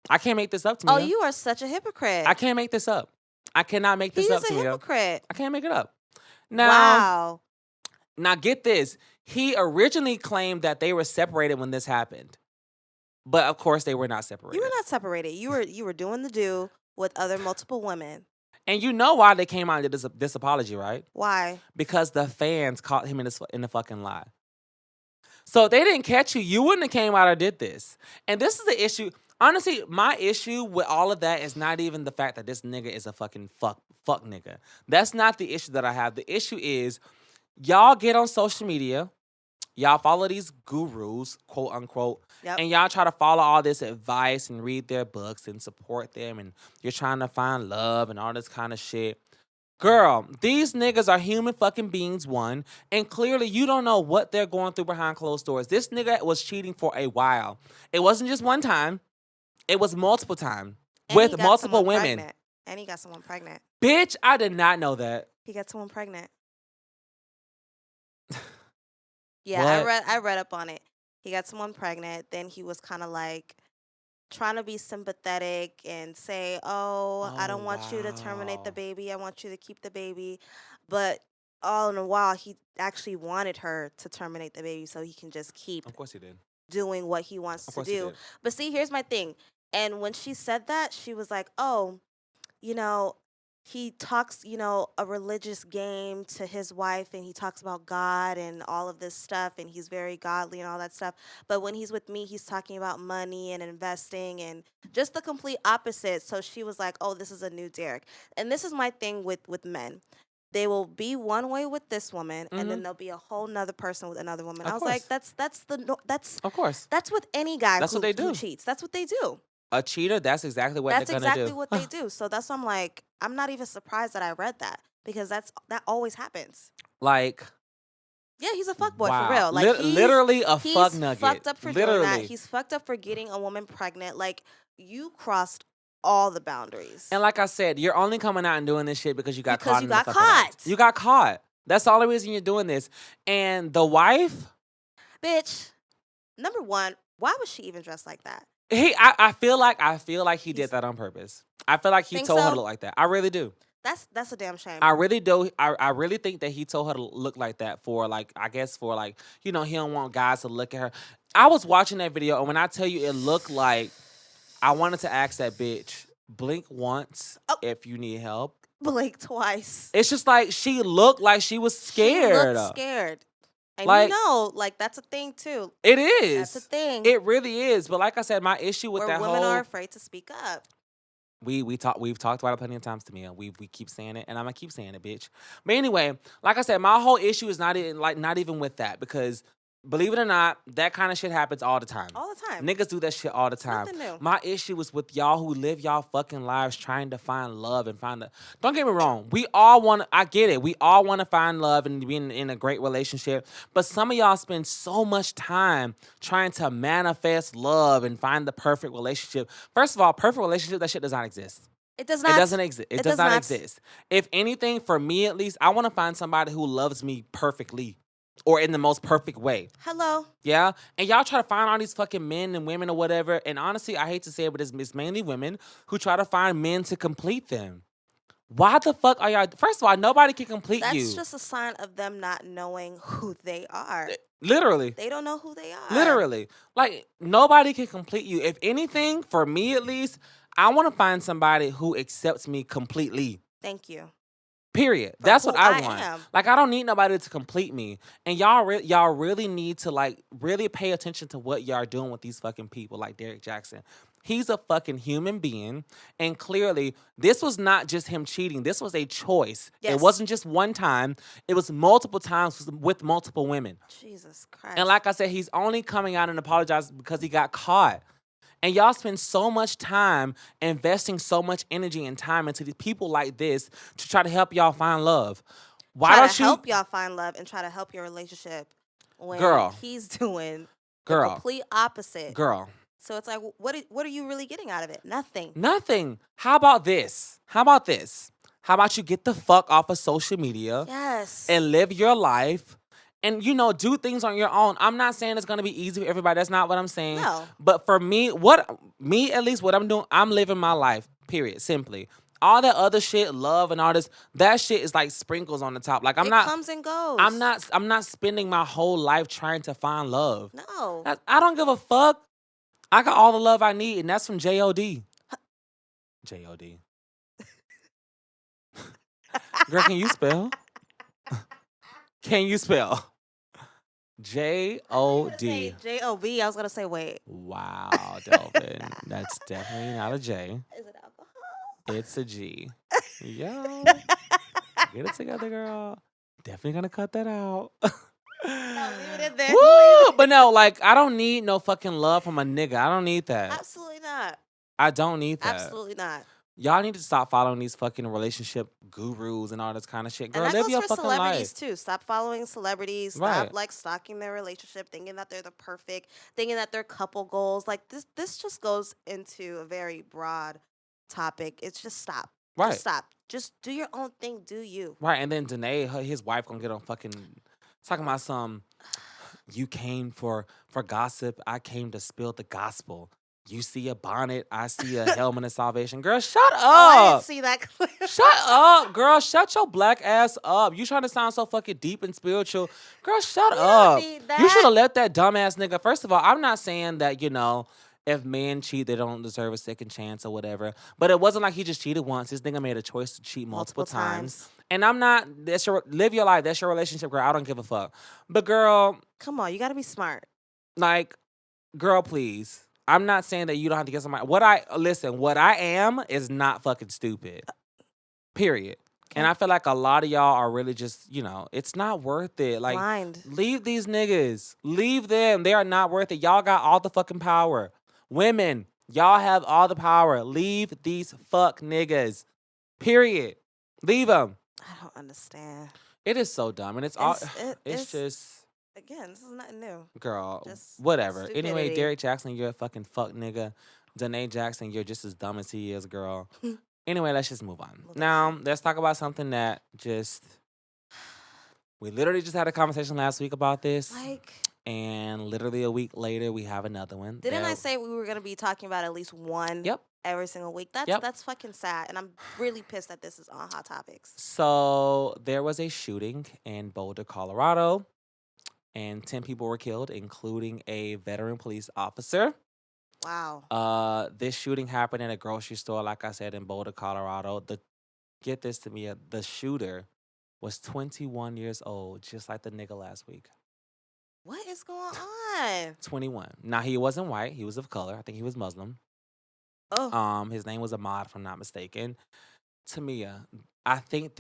I can't make this up, Timia. Oh, you are such a hypocrite. I can't make this up. I cannot make this up, Timia. He's a hypocrite. I can't make it up. Now, wow. Now get this. He originally claimed that they were separated when this happened. But of course they were not separated. You were not separated. You were doing the do with other multiple women. And you know why they came out and did this apology, right? Why? Because the fans caught him in the fucking lie. So if they didn't catch you, you wouldn't have came out or did this. And this is the issue. Honestly, my issue with all of that is not even the fact that this nigga is a fucking fuck nigga. That's not the issue that I have. The issue is y'all get on social media, y'all follow these gurus, quote unquote, and y'all try to follow all this advice and read their books and support them, and you're trying to find love and all this kind of shit. Girl, these niggas are human fucking beings, one, and clearly you don't know what they're going through behind closed doors. This nigga was cheating for a while. It wasn't just one time. It was multiple times with multiple women. Pregnant. And he got someone pregnant. Bitch, I did not know that. He got someone pregnant. Yeah, what? I read up on it. He got someone pregnant. Then he was kind of like trying to be sympathetic and say, oh, I don't want you to terminate the baby. I want you to keep the baby. But all in a while, he actually wanted her to terminate the baby so he can just keep Of course he did. doing what he wants to do. But see, here's my thing. And when she said that, she was like, oh, you know, he talks, you know, a religious game to his wife, and he talks about God and all of this stuff, and he's very godly and all that stuff. But when he's with me, he's talking about money and investing and just the complete opposite. So she was like, oh, this is a new Derek. And this is my thing with men. They will be one way with this woman, and then there'll be a whole nother person with another woman. I was like, that's of course. That's with any guy what they do. who cheats. That's what they do. A cheater, that's exactly what they're going to do. That's exactly what they do. So that's why I'm like, I'm not even surprised that I read that, because that always happens. Like, yeah, he's a fuckboy for real. Like, literally a fuck nugget. He's fucked up for doing that. He's fucked up for getting a woman pregnant. Like, you crossed all the boundaries. And like I said, you're only coming out and doing this shit because you got caught. You got caught. You got caught. That's the only reason you're doing this. And the wife, bitch. Number one, why was she even dressed like that? I feel like he did that on purpose. I feel like he told her to look like that. I really do. That's a damn shame. I really do. I really think that he told her to look like that for he don't want guys to look at her. I was watching that video, and when I tell you, it looked like I wanted to ask that bitch, blink once if you need help. Blink twice. It's just like she looked like she was scared. She looked scared. And that's a thing too. It is. That's a thing. It really is. But like I said, my issue with that women are afraid to speak up. We've talked about it plenty of times, Timia. We keep saying it, and I'm gonna keep saying it, bitch. But anyway, like I said, my whole issue is not even with that, because believe it or not, that kind of shit happens all the time. All the time. Niggas do that shit all the time. Nothing new. My issue is with y'all who live y'all fucking lives trying to find love and Don't get me wrong. I get it. We all want to find love and be in a great relationship. But some of y'all spend so much time trying to manifest love and find the perfect relationship. First of all, perfect relationship, that shit does not exist. It does not. It doesn't exist. It does not exist. If anything, for me at least, I want to find somebody who loves me perfectly. Or in the most perfect way. Hello. Yeah? And y'all try to find all these fucking men and women or whatever. And honestly, I hate to say it, but it's mainly women who try to find men to complete them. Why the fuck are y'all... First of all, nobody can complete you. That's just a sign of them not knowing who they are. Literally. They don't know who they are. Literally. Like, nobody can complete you. If anything, for me at least, I want to find somebody who accepts me completely. Thank you. Period. That's what I want. Like, I don't need nobody to complete me. And y'all really need to, really pay attention to what y'all are doing with these fucking people like Derek Jackson. He's a fucking human being. And clearly, this was not just him cheating. This was a choice. Yes. It wasn't just one time. It was multiple times with multiple women. Jesus Christ. And like I said, he's only coming out and apologizing because he got caught. And y'all spend so much time investing so much energy and time into these people like this to try to help y'all find love. Why don't you help y'all find love and try to help your relationship when he's doing the complete opposite? Girl. So it's like, what are you really getting out of it? Nothing. Nothing. How about this? How about you get the fuck off of social media? Yes. And live your life. And, do things on your own. I'm not saying it's going to be easy for everybody. That's not what I'm saying. No. But for me, what I'm doing, I'm living my life, period, simply. All that other shit, love and all this, that shit is like sprinkles on the top. Like it comes and goes. I'm not spending my whole life trying to find love. No. I don't give a fuck. I got all the love I need, and that's from J.O.D. J.O.D. Girl, can you spell? Can you spell? J.O.D. J-O-B. I was going to say, wait. Wow, Delvin. That's definitely not a J. Is it alcohol? It's a G. Yo. Get it together, girl. Definitely gonna cut that out. No, leave it in there. Woo! But no, like, I don't need no fucking love from a nigga. I don't need that. Absolutely not. I don't need that. Absolutely not. Y'all need to stop following these fucking relationship gurus and all this kind of shit. Girl, and that live goes your for fucking celebrities life. too. Stop following celebrities. Stop Right. like stalking their relationship, thinking that they're the perfect, thinking that they're couple goals. Like this just goes into a very broad topic. It's just stop. Right. Just stop. Just do your own thing. Do you? Right. And then Danae, his wife, gonna get on fucking talking about some. You came for gossip. I came to spill the gospel. You see a bonnet. I see a helmet of salvation. Girl, shut up. Oh, I didn't see that clip. Shut up, girl. Shut your black ass up. You trying to sound so fucking deep and spiritual. Girl, shut up. You should have let that dumbass nigga. First of all, I'm not saying that, if men cheat, they don't deserve a second chance or whatever. But it wasn't like he just cheated once. This nigga made a choice to cheat multiple times. And I'm not, live your life. That's your relationship, girl. I don't give a fuck. But girl. Come on, you got to be smart. Like, girl, please. I'm not saying that you don't have to get somebody. What I am is not fucking stupid. Period. Okay. And I feel like a lot of y'all are really just, it's not worth it. Like, blind. Leave these niggas. Leave them. They are not worth it. Y'all got all the fucking power. Women, y'all have all the power. Leave these fuck niggas. Period. Leave them. I don't understand. It is so dumb. And it's just... Again, this is nothing new. Girl, just whatever. Stupidity. Anyway, Derek Jackson, you're a fucking fuck nigga. Danae Jackson, you're just as dumb as he is, girl. Anyway, let's just move on. Now, let's talk about something that we literally just had a conversation last week about this. And literally a week later, we have another one. Didn't I say we were going to be talking about at least one every single week? That's fucking sad. And I'm really pissed that this is on Hot Topics. So there was a shooting in Boulder, Colorado. And 10 people were killed, including a veteran police officer. Wow. This shooting happened in a grocery store, like I said, in Boulder, Colorado. Get this to me, the shooter was 21 years old, just like the nigga last week. What is going on? 21. Now, he wasn't white. He was of color. I think he was Muslim. Oh. His name was Ahmad, if I'm not mistaken. Timia, I think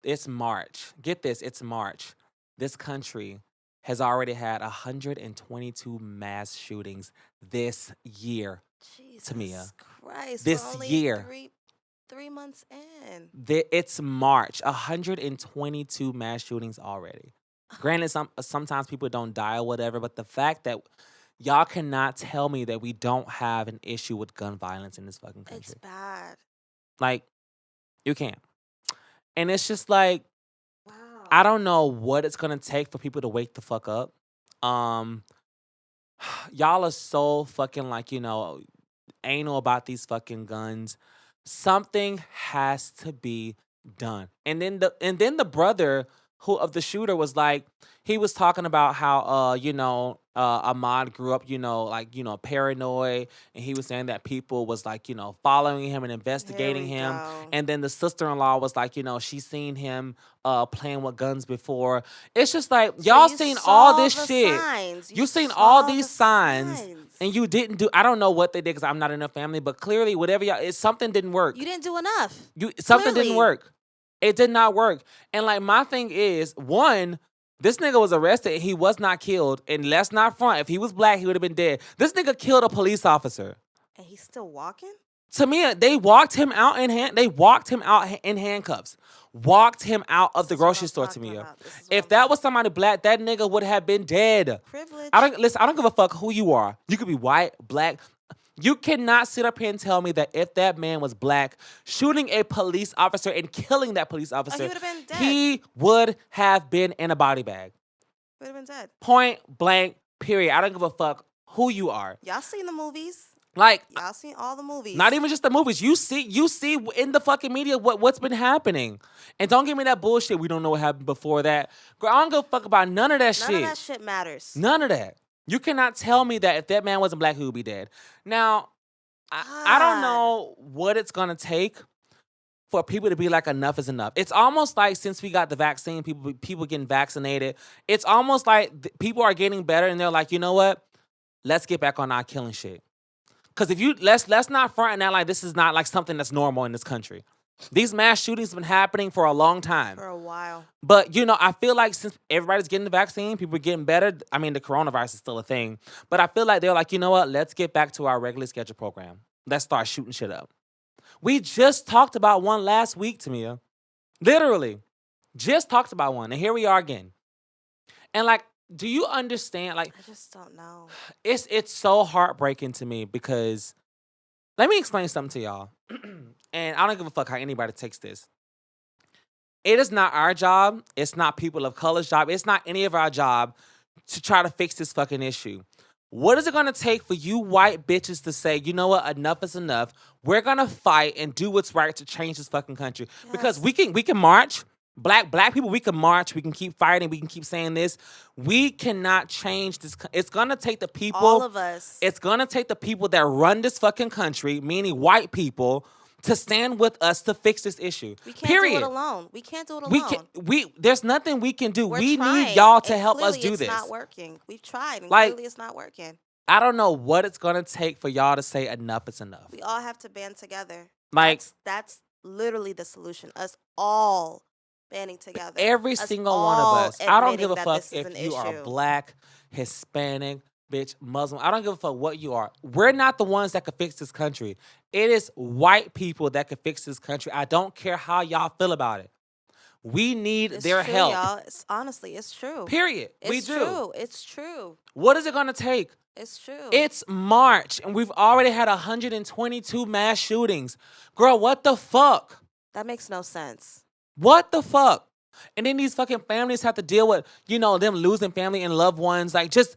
it's March. Get this, it's March. This country has already had 122 mass shootings this year. Jesus Timia. Christ. This year. 3 months in. It's March. 122 mass shootings already. Granted, sometimes people don't die or whatever, but the fact that y'all cannot tell me that we don't have an issue with gun violence in this fucking country. It's bad. Like, you can't. And it's just like, wow. I don't know what it's going to take for people to wake the fuck up. Y'all are so fucking anal about these fucking guns. Something has to be done. And then the brother of the shooter was like, he was talking about how Ahmad grew up, paranoid, and he was saying that people was following him and investigating him. Go. And then the sister-in-law was like, she's seen him playing with guns before. It's just like, y'all seen all this shit. You seen all these signs. And you didn't do. I don't know what they did because I'm not in a family, but clearly, whatever something didn't work. You didn't do enough. Something didn't work. It did not work. And my thing is, one, this nigga was arrested. He was not killed. And let's not front. If he was black, he would have been dead. This nigga killed a police officer. And he's still walking? To me, they walked him out in handcuffs. Walked him out of the grocery store, to me. If that was somebody black, that nigga would have been dead. Privilege. I don't give a fuck who you are. You could be white, black. You cannot sit up here and tell me that if that man was black, shooting a police officer and killing that police officer, he would have been dead. He would have been in a body bag. Would have been dead. Point blank, period. I don't give a fuck who you are. Y'all seen the movies. Like, Y'all seen all the movies. not even just the movies. You see in the fucking media what's been happening. And don't give me that bullshit. We don't know what happened before that. Girl, I don't give a fuck about none of that shit. None of that shit matters. None of that. You cannot tell me that if that man wasn't black, he would be dead. Now, I don't know what it's gonna take for people to be like, enough is enough. It's almost like since we got the vaccine, people getting vaccinated, it's almost like people are getting better and they're like, you know what? Let's get back on our killing shit. Because if you let's not front and act like this is not like something that's normal in this country. These mass shootings have been happening for a long time. For a while. But, I feel like since everybody's getting the vaccine, people are getting better. I mean, the coronavirus is still a thing. But I feel like they're like, you know what? Let's get back to our regularly scheduled program. Let's start shooting shit up. We just talked about one last week, Timia. Literally. Just talked about one. And here we are again. And, like, do you understand? Like, I just don't know. It's so heartbreaking to me because let me explain something to y'all. And I don't give a fuck how anybody takes this. It is not our job. It's not people of color's job. It's not any of our job to try to fix this fucking issue. What is it going to take for you white bitches to say, you know what, enough is enough. We're going to fight and do what's right to change this fucking country. Yes. Because we can march. Black people, we can march. We can keep fighting. We can keep saying this. We cannot change this. It's going to take the people. All of us. It's going to take the people that run this fucking country, meaning white people, to stand with us to fix this issue. We can't do it alone. We can't do it alone. There's nothing we can do. We trying, need y'all to help us do this. It's not working. We've tried, and like, clearly it's not working. I don't know what it's going to take for y'all to say enough is enough. We all have to band together. Like, that's literally the solution. Us all banding together. Every single one of us. I don't give a fuck if you are black, Hispanic, bitch, Muslim. I don't give a fuck what you are. We're not the ones that could fix this country. It is white people that could fix this country. I don't care how y'all feel about it. We need their help. Y'all. Honestly, it's true. Period. We do. True. It's true. What is it going to take? It's true. It's March, and we've already had 122 mass shootings. Girl, what the fuck? That makes no sense. What the fuck? And then these fucking families have to deal with, them losing family and loved ones. Like, just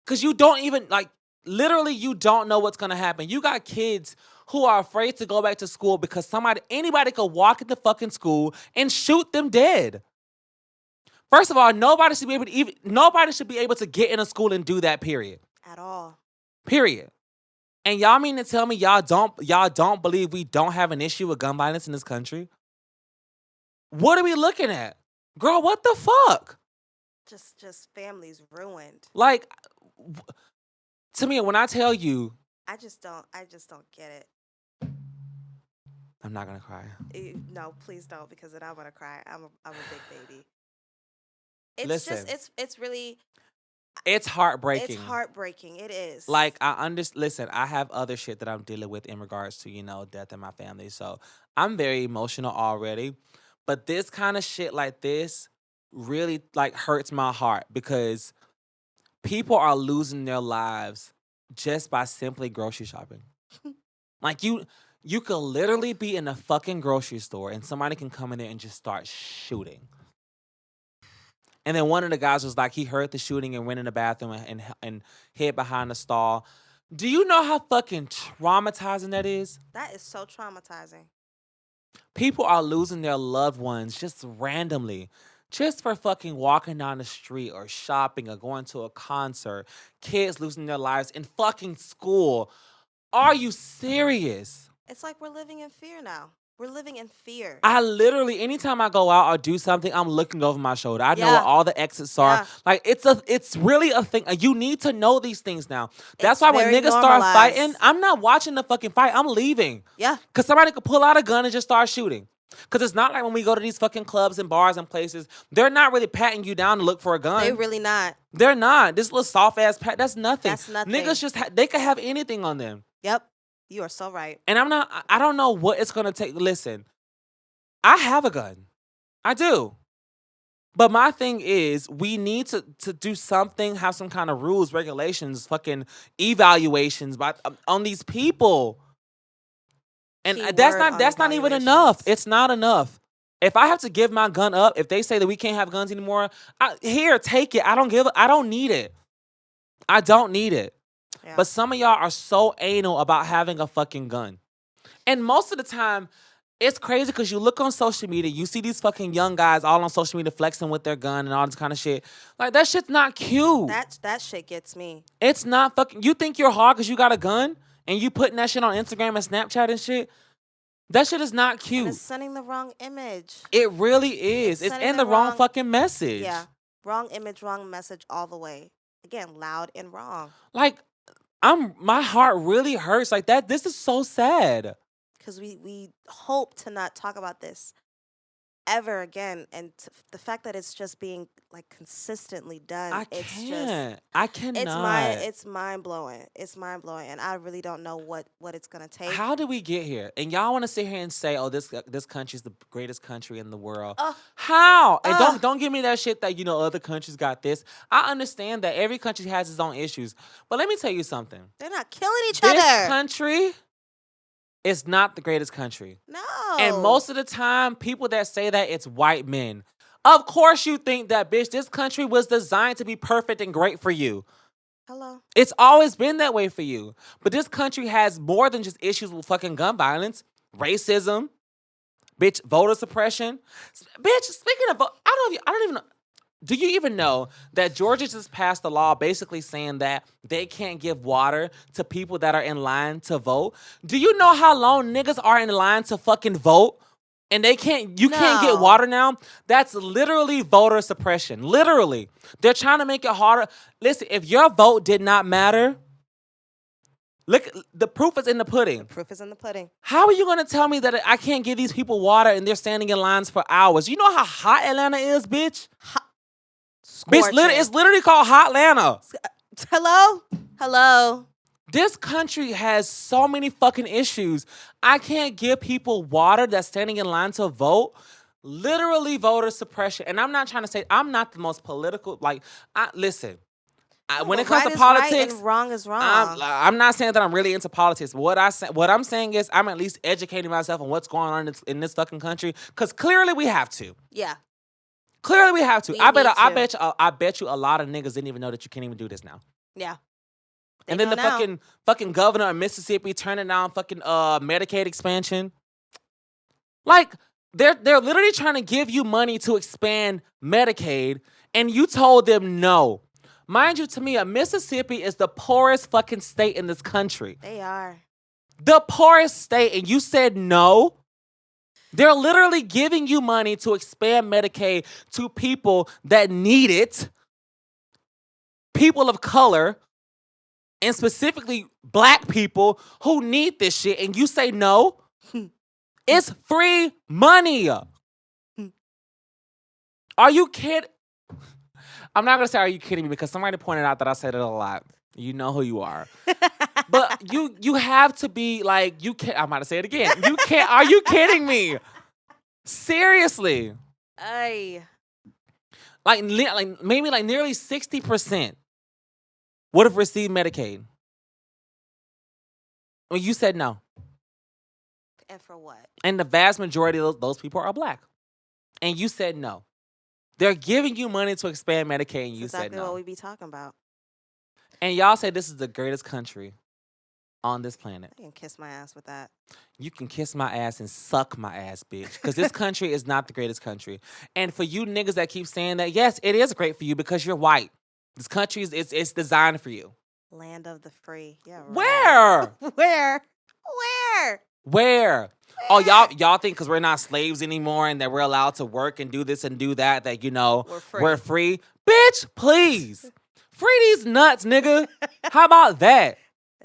because you don't even, like, literally you don't know what's going to happen. You got kids who are afraid to go back to school because anybody could walk into fucking school and shoot them dead. First of all, nobody should be able to get in a school and do that, period. At all. Period. And y'all mean to tell me y'all don't believe we don't have an issue with gun violence in this country? What are we looking at? Girl, what the fuck? Just families ruined. Like, to me, when I tell you, I just don't get it. I'm not gonna cry. No, please don't, because then I'm gonna cry. I'm a big baby. Listen, it's really. It's heartbreaking. It's heartbreaking. It is. Like, listen, I have other shit that I'm dealing with in regards to, death in my family. So I'm very emotional already. But this kind of shit like this really, like, hurts my heart because people are losing their lives just by simply grocery shopping. Like, you could literally be in a fucking grocery store and somebody can come in there and just start shooting. And then one of the guys was like, he heard the shooting and went in the bathroom and hid behind the stall. Do you know how fucking traumatizing that is? That is so traumatizing. People are losing their loved ones just randomly. Just for fucking walking down the street or shopping or going to a concert. Kids losing their lives in fucking school. Are you serious? It's like we're living in fear now. We're living in fear. I literally, anytime I go out or do something, I'm looking over my shoulder. I know where all the exits are. Yeah. Like, it's really a thing. You need to know these things now. That's why when niggas start fighting, I'm not watching the fucking fight. I'm leaving. Yeah. Because somebody could pull out a gun and just start shooting. Because it's not like when we go to these fucking clubs and bars and places, they're not really patting you down to look for a gun. They're really not. They're not. This little soft-ass pat, that's nothing. That's nothing. Niggas they could have anything on them. Yep. You are so right. And I don't know what it's going to take. Listen, I have a gun. I do. But my thing is, we need to do something, have some kind of rules, regulations, fucking evaluations on these people. And that's not even enough. It's not enough. If I have to give my gun up, if they say that we can't have guns anymore, here, take it. I don't need it. I don't need it. Yeah. But some of y'all are so anal about having a fucking gun. And most of the time, it's crazy because you look on social media, you see these fucking young guys all on social media flexing with their gun and all this kind of shit. Like, that shit's not cute. That shit gets me. It's not fucking. You think you're hard because you got a gun and you putting that shit on Instagram and Snapchat and shit? That shit is not cute. And it's sending the wrong image. It really is. It's sending in the the wrong wrong- fucking message. Yeah. Wrong image, wrong message all the way. Again, loud and wrong. Like, my heart really hurts. Like that. This is so sad. Because we hope to not talk about this ever again, and the fact that it's just being like consistently done, I it's can't. just I cannot. it's mind blowing. It's mind blowing, and I really don't know what it's gonna take. How did we get here? And y'all want to sit here and say, "Oh, this country's the greatest country in the world." How? And don't give me that shit that other countries got this. I understand that every country has its own issues, but let me tell you something. They're not killing each This other. country is not the greatest country. No. And most of the time, people that say that, it's white men. Of course you think that, bitch. This country was designed to be perfect and great for you. Hello. It's always been that way for you. But this country has more than just issues with fucking gun violence, racism, bitch, voter suppression. Bitch, speaking of, I don't even know. Do you even know that Georgia just passed a law basically saying that they can't give water to people that are in line to vote? Do you know how long niggas are in line to fucking vote? And you can't get No. water now? That's literally voter suppression. Literally. They're trying to make it harder. Listen, if your vote did not matter, look, the proof is in the pudding. Proof is in the pudding. How are you going to tell me that I can't give these people water and they're standing in lines for hours? You know how hot Atlanta is, bitch? Bitch, it's literally called Hot Atlanta. Hello. This country has so many fucking issues. I can't give people water that's standing in line to vote. Literally voter suppression. And I'm not trying to say, I'm not the most political. Listen. When it comes to politics, right and wrong is wrong. I'm not saying that I'm really into politics. But what I'm saying is I'm at least educating myself on what's going on in this fucking country. Because clearly we have to. Yeah. Clearly we have to. We I need to. bet you a lot of niggas didn't even know that you can't even do this now. Yeah. And then the fucking governor of Mississippi turning down fucking Medicaid expansion. Like they're literally trying to give you money to expand Medicaid, and you told them no. Mind you, Timia, Mississippi is the poorest fucking state in this country. They are. The poorest state, and you said no? They're literally giving you money to expand Medicaid to people that need it, people of color, and specifically black people who need this shit, and you say no? It's free money. Are you kidding? I'm not going to say, are you kidding me? Because somebody pointed out that I said it a lot. You know who you are. But you have to be like, you can't. I'm about to say it again. You can't. Are you kidding me? Seriously. Ay. Like maybe like nearly 60% would have received Medicaid. Well, you said no. And for what? And the vast majority of those people are black. And you said no. They're giving you money to expand Medicaid, and you said no. Exactly what we be talking about. And y'all say this is the greatest country on this planet. I can kiss my ass with that. You can kiss my ass and suck my ass, bitch. Because this country is not the greatest country. And for you niggas that keep saying that, yes, it is great for you because you're white. This country it's designed for you. Land of the free. Yeah. Right. Where? Where? Oh, y'all think because we're not slaves anymore and that we're allowed to work and do this and do that we're free? Bitch, please. Free these nuts, nigga. How about that?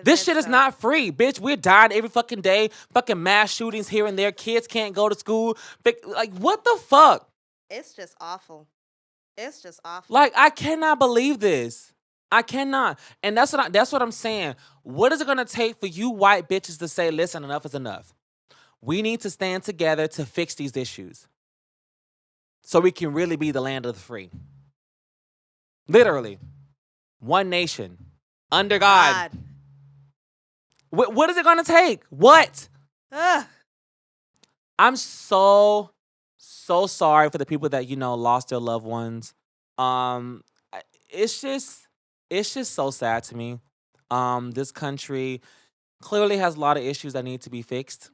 This shit is not free, bitch. We're dying every fucking day. Fucking mass shootings here and there. Kids can't go to school. Like, what the fuck? It's just awful. It's just awful. Like, I cannot believe this. I cannot. And that's what I'm saying. What is it gonna take for you white bitches to say, listen, enough is enough? We need to stand together to fix these issues. So we can really be the land of the free. Literally. One nation. Under God. What is it gonna take? What? Ugh. I'm so sorry for the people that, lost their loved ones. It's just so sad to me. This country clearly has a lot of issues that need to be fixed.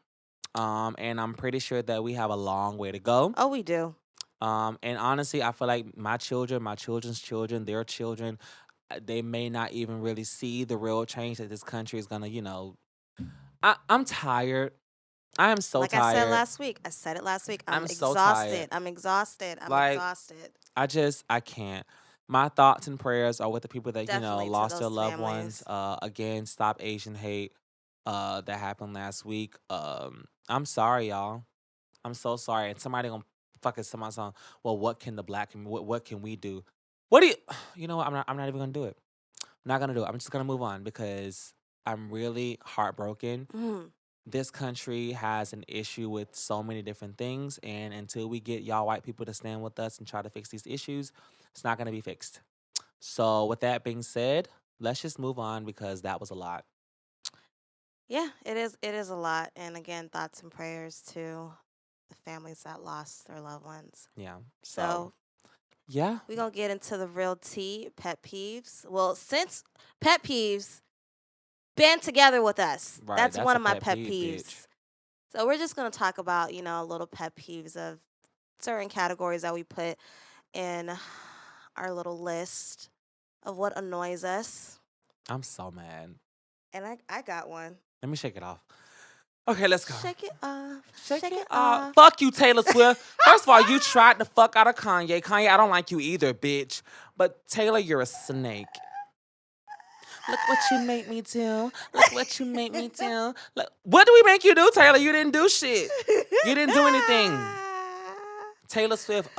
And I'm pretty sure that we have a long way to go. Oh, we do. And honestly, I feel like my children, my children's children, their children, they may not even really see the real change that this country is gonna, I'm tired. I am so Like I said tired. last week. I said it last week. I'm I'm so tired. exhausted. I'm exhausted. I'm Like, exhausted. I can't. My thoughts and prayers are with the people that, Definitely to lost their those loved ones. families. Again, stop Asian hate. That happened last week. I'm sorry, y'all. I'm so sorry. And somebody gonna fucking somebody song. Well, what can the black what can we do? What do you you know what? I'm not even gonna do it. I'm not gonna do it. I'm just gonna move on because I'm really heartbroken. Mhm. This country has an issue with so many different things, and until we get y'all white people to stand with us and try to fix these issues, it's not gonna be fixed. So with that being said, let's just move on because that was a lot. Yeah, it is. It is a lot. And again, thoughts and prayers to the families that lost their loved ones. Yeah. So Yeah. we're going to get into the real tea, pet peeves. Well, since pet peeves band together with us, Right. that's one a of my pet pet peeve, peeves. bitch. So we're just going to talk about, little pet peeves of certain categories that we put in our little list of what annoys us. I'm so mad. And I got one. Let me shake it off. Okay, let's go. Shake it off. Shake it off. Fuck you, Taylor Swift. First of all, you tried the fuck out of Kanye. Kanye, I don't like you either, bitch. But Taylor, you're a snake. Look what you make me do. Look what you make me do. Look, what do we make you do, Taylor? You didn't do shit. You didn't do anything. Taylor Swift,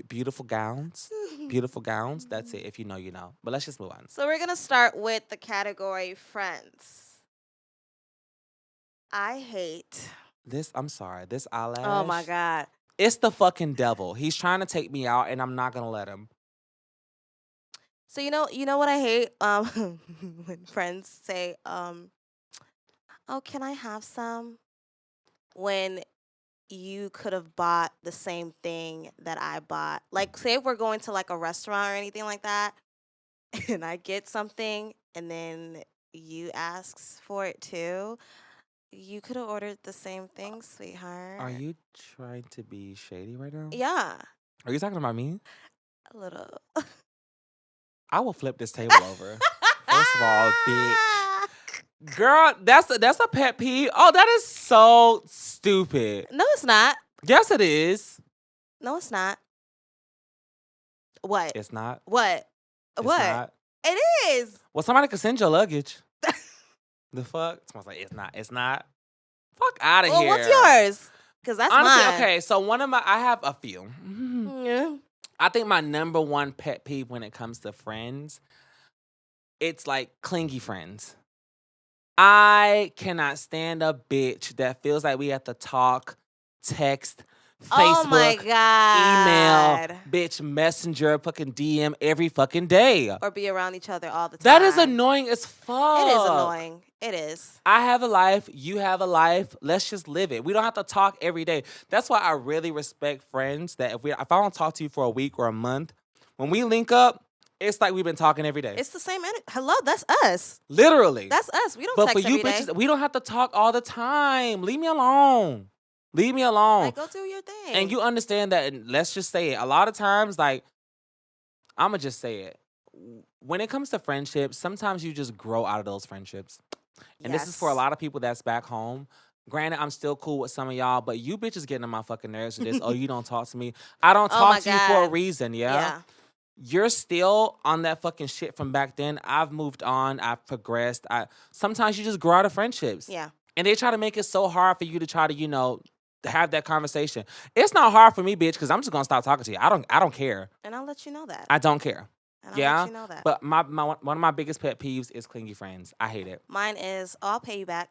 beautiful gowns. Beautiful gowns. That's it. If you know, you know. But let's just move on. So we're going to start with the category friends. I hate. I'm sorry. This eyelash. Oh my God. It's the fucking devil. He's trying to take me out, and I'm not going to let him. So you know what I hate? When friends say, oh, can I have some? When you could have bought the same thing that I bought. Like, say if we're going to like a restaurant or anything like that, and I get something, and then you asks for it too. You could have ordered the same thing, sweetheart. Are you trying to be shady right now? Yeah, Are you talking about me? a little. I will flip this table over. First of all, bitch. Girl, that's a pet peeve. Oh, that is so stupid. No, it's not. Yes, it is. No, it's not. What? It's not. What? It's What? not. It is. Well, somebody could send your luggage. The fuck? Someone's like, it's not. It's not. Fuck out of Well, here. what's yours? Because that's Honestly, mine. okay. So I have a few. Yeah. I think my number one pet peeve when it comes to friends, it's like clingy friends. I cannot stand a bitch that feels like we have to talk, text, Facebook, Oh my God. email, bitch, messenger, fucking DM every fucking day. Or be around each other all the time. That is annoying as fuck. It is annoying. It is. I have a life, you have a life. Let's just live it. We don't have to talk every day. That's why I really respect friends that if I don't talk to you for a week or a month, when we link up, it's like we've been talking every day. It's the same energy. Hello, that's us. Literally. That's us. We don't But text for you every day. bitches, we don't have to talk all the time. Leave me alone. Leave me alone. Like, go do your thing. And you understand that, and let's just say it. A lot of times, like, I'm going to just say it. When it comes to friendships, sometimes you just grow out of those friendships. And this is for a lot of people that's back home. Granted, I'm still cool with some of y'all, but you bitches getting on my fucking nerves with this. Oh, you don't talk to me. I don't talk to you for a reason, yeah? You're still on that fucking shit from back then. I've moved on. I've progressed. Sometimes you just grow out of friendships. Yeah. And they try to make it so hard for you to try to, have that conversation. It's not hard for me, bitch, because I'm just gonna stop talking to you. I don't care. And I'll let you know that. I don't care. And I'll let you know that. But one of my biggest pet peeves is clingy friends. I hate it. Mine is, I'll pay you back.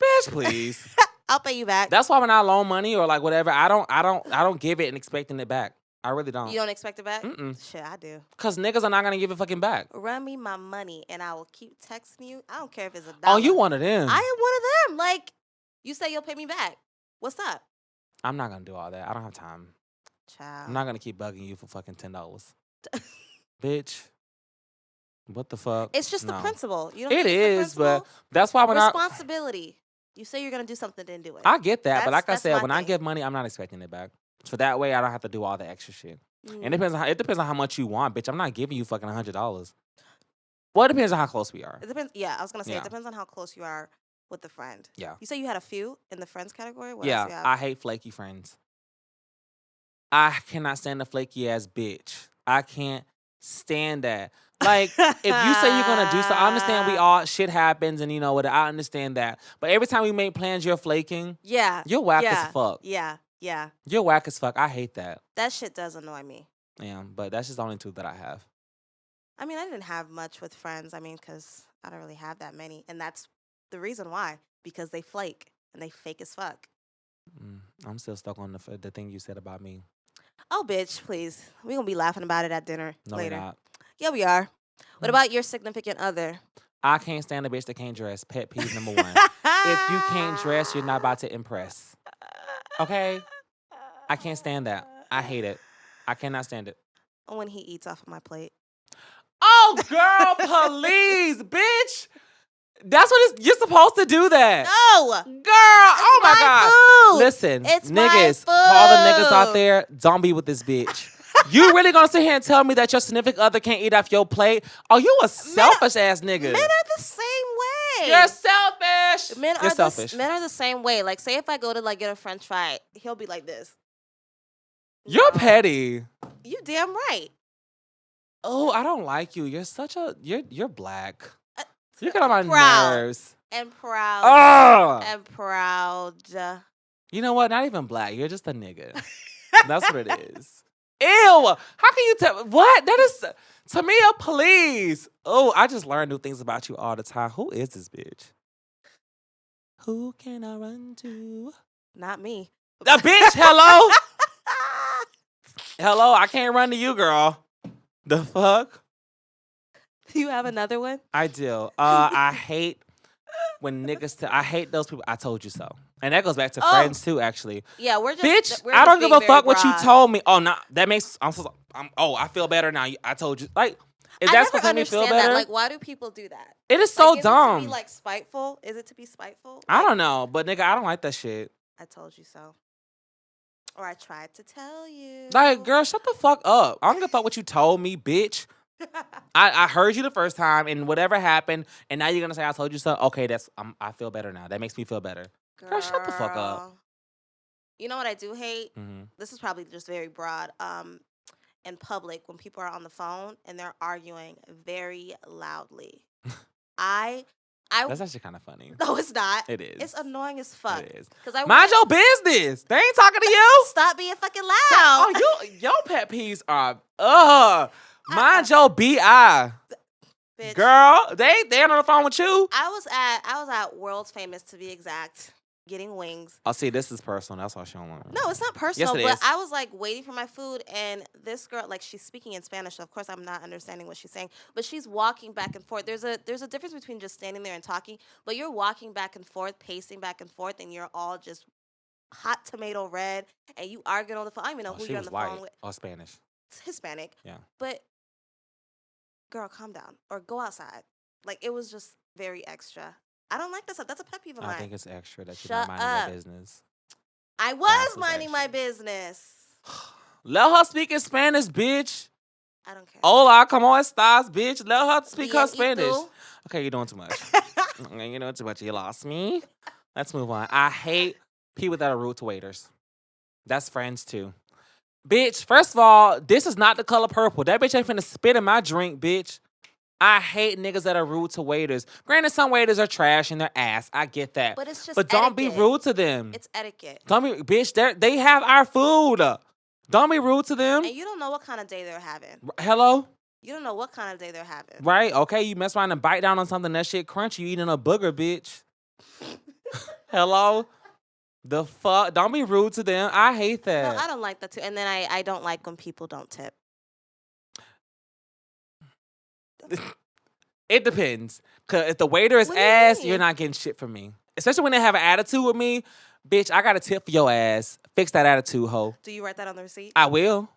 Bitch, please. I'll pay you back. That's why when I loan money or like whatever, I don't give it and expecting it back. I really don't. You don't expect it back? Mm-mm. Shit, I do. Because niggas are not going to give it fucking back. Run me my money and I will keep texting you. I don't care if it's $1. Oh, you one of them. I am one of them. Like, you say you'll pay me back. What's up? I'm not going to do all that. I don't have time. Child. I'm not going to keep bugging you for fucking $10. Bitch. What the fuck? It's just the No. principle. You don't It think it's the is, but principle? that's why when Responsibility. You say you're gonna do something, then do it. I get that, but like I That's said, my when I thing. give money, I'm not expecting it back. So that way I don't have to do all the extra shit. And Mm. it depends on how much you want, bitch. I'm not giving you fucking $100. Well, it depends on how close we are. It depends. Yeah, I was gonna say Yeah. it depends on how close you are with the friend. Yeah. You say you had a few in the friends category. What else Yeah, do you have? I hate flaky friends. I cannot stand a flaky ass bitch. I can't stand that. Like, if you say you're gonna do so, I understand we all shit happens and you know what, I understand that. But every time we make plans, you're flaking. Yeah. You're whack yeah, as fuck. Yeah. Yeah. You're whack as fuck. I hate that. That shit does annoy me. Yeah, but that's just the only two that I have. I mean, I didn't have much with friends. I mean, because I don't really have that many. And that's the reason why. Because they flake and they fake as fuck. I'm still stuck on the thing you said about me. Oh, bitch, please. We're going to be laughing about it at dinner No, later. we're not. Yeah, we are. What about your significant other? I can't stand a bitch that can't dress. Pet peeve number one. If you can't dress, you're not about to impress. Okay? I can't stand that. I hate it. I cannot stand it. When he eats off of my plate. Oh, girl, please, bitch. That's what you're supposed to do that. No. Girl, oh my God. Food. Listen, It's niggas, my for all the niggas out food. there, don't be with this bitch. You really gonna sit here and tell me that your significant other can't eat off your plate? Oh, you a selfish ass nigga. Men are the same way. You're selfish. Men You're are selfish. Men are the same way. Like, say if I go to like get a French fry, he'll be like this. You're No. petty. You damn right. Oh, I don't like you. You're such a you're black. You get on my proud. nerves. And proud. Ugh. And proud. You know what? Not even black. You're just a nigga. That's what it is. Ew. How can you tell? What? That is Timia, please. Oh, I just learn new things about you all the time. Who is this bitch? Who can I run to? Not me. The bitch, hello? Hello, I can't run to you, girl. The fuck? Do you have another one? I do. I hate when niggas I hate those people. I told you so. And that goes back to friends too, actually. Yeah, we're just Bitch, we're I just don't give being a fuck very what you broad. told me. Oh, no, that makes I feel better now. I told you. Like, is that supposed to make me feel better? That. Like, why do people do that? It is so Is dumb. it to be like spiteful? Is it to be spiteful? I don't know, but nigga, I don't like that shit. I told you so. Or I tried to tell you. Like, girl, shut the fuck up. I don't give a fuck what you told me, bitch. I heard you the first time, and whatever happened, and now you're gonna say I told you so. Okay, I feel better now. That makes me feel better. Girl, shut the fuck up. You know what I do hate? Mm-hmm. This is probably just very broad. In public, when people are on the phone and they're arguing very loudly, I That's actually kind of funny. No, it's not. It is. It's annoying as fuck. It is. Cause I Mind your business. They ain't talking to you. Stop being fucking loud. Oh, your pet peeves are mind your bi. Bitch. Girl, they ain't on the phone with you. I was at World's Famous, to be exact, getting wings. Oh, see, this is personal. That's why she don't want. No, it's not personal. Yes, it but is. I was like waiting for my food, and this girl, like, she's speaking in Spanish, so of course I'm not understanding what she's saying. But she's walking back and forth. There's a difference between just standing there and talking, but you're walking back and forth, pacing back and forth, and you're all just hot tomato red, and you arguing on the phone. I don't even know who she you're on was the white phone with. or Spanish. It's Hispanic. Yeah. But girl, calm down or go outside. Like, it was just very extra. I don't like this stuff. That's a pet peeve of mine. I think it's extra that you're Shut not minding up. your business. I was minding my business. Let her speak in Spanish, bitch. I don't care. Hola, como estas, bitch? Let her speak her Bien, ¿y Spanish. tú? Okay, you're doing too much. Okay, you're doing too much. You lost me. Let's move on. I hate people that are rude to waiters. That's friends too. Bitch, first of all, this is not the color purple. That bitch ain't finna spit in my drink, bitch. I hate niggas that are rude to waiters. Granted, some waiters are trash and they're ass. I get that. But it's just But don't be etiquette. rude to them. It's etiquette. Don't be, bitch, they have our food. Don't be rude to them. And you don't know what kind of day they're having. Hello? You don't know what kind of day they're having. Right? Okay, you mess around and bite down on something that shit crunchy. You eating a booger, bitch. Hello? The fuck? Don't be rude to them. I hate that. No, I don't like that too. And then I don't like when people don't tip. It depends. Cause if the waiter is What do you ass, mean? you're not getting shit from me. Especially when they have an attitude with me. Bitch, I got a tip for your ass. Fix that attitude, ho. Do you write that on the receipt? I will.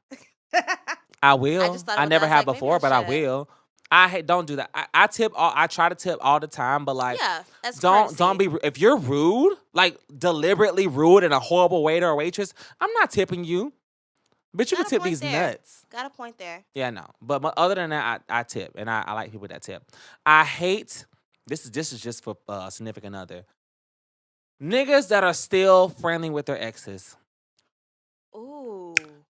I will. I just thought I about never that. I have was like, maybe before, I but I should. will. don't do that. I tip all. I try to tip all the time, but like, Yeah, that's don't courtesy. be. If you're rude, like deliberately rude and a horrible waiter or waitress, I'm not tipping you. Bitch, you can Got a tip point these there. nuts. Got a point there. Yeah, no. But other than that, I tip, and I like people that tip. I hate. This is just for significant other. Niggas that are still friendly with their exes. Ooh.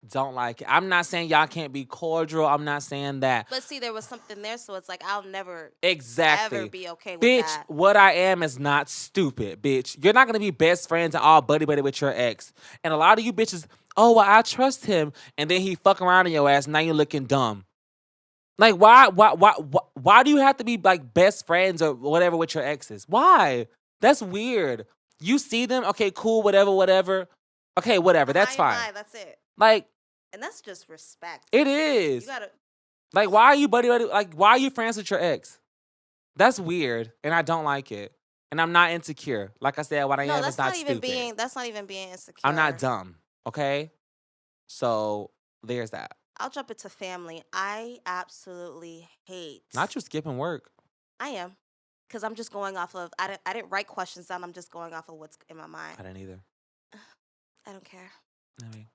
Don't like it. I'm not saying y'all can't be cordial. I'm not saying that. But see, there was something there, so it's like I'll never Exactly. ever be okay with Bitch, that. what I am is not stupid, bitch. You're not gonna be best friends and all buddy with your ex. And a lot of you bitches, oh well, I trust him, and then he fuck around in your ass, and now you're looking dumb. Like, why do you have to be like best friends or whatever with your exes? Why? That's weird. You see them, okay, cool, whatever. Okay, whatever, that's fine. That's it. Like, and that's just respect. It is. You gotta. Like, why are you buddy? Like, why are you friends with your ex? That's weird, and I don't like it. And I'm not insecure. Like I said, what I am is not stupid. That's not even being insecure. I'm not dumb. Okay, so there's that. I'll jump into family. I absolutely hate. Not you skipping work. I am, because I'm just going off of. I didn't write questions down. I'm just going off of what's in my mind. I didn't either. I don't care.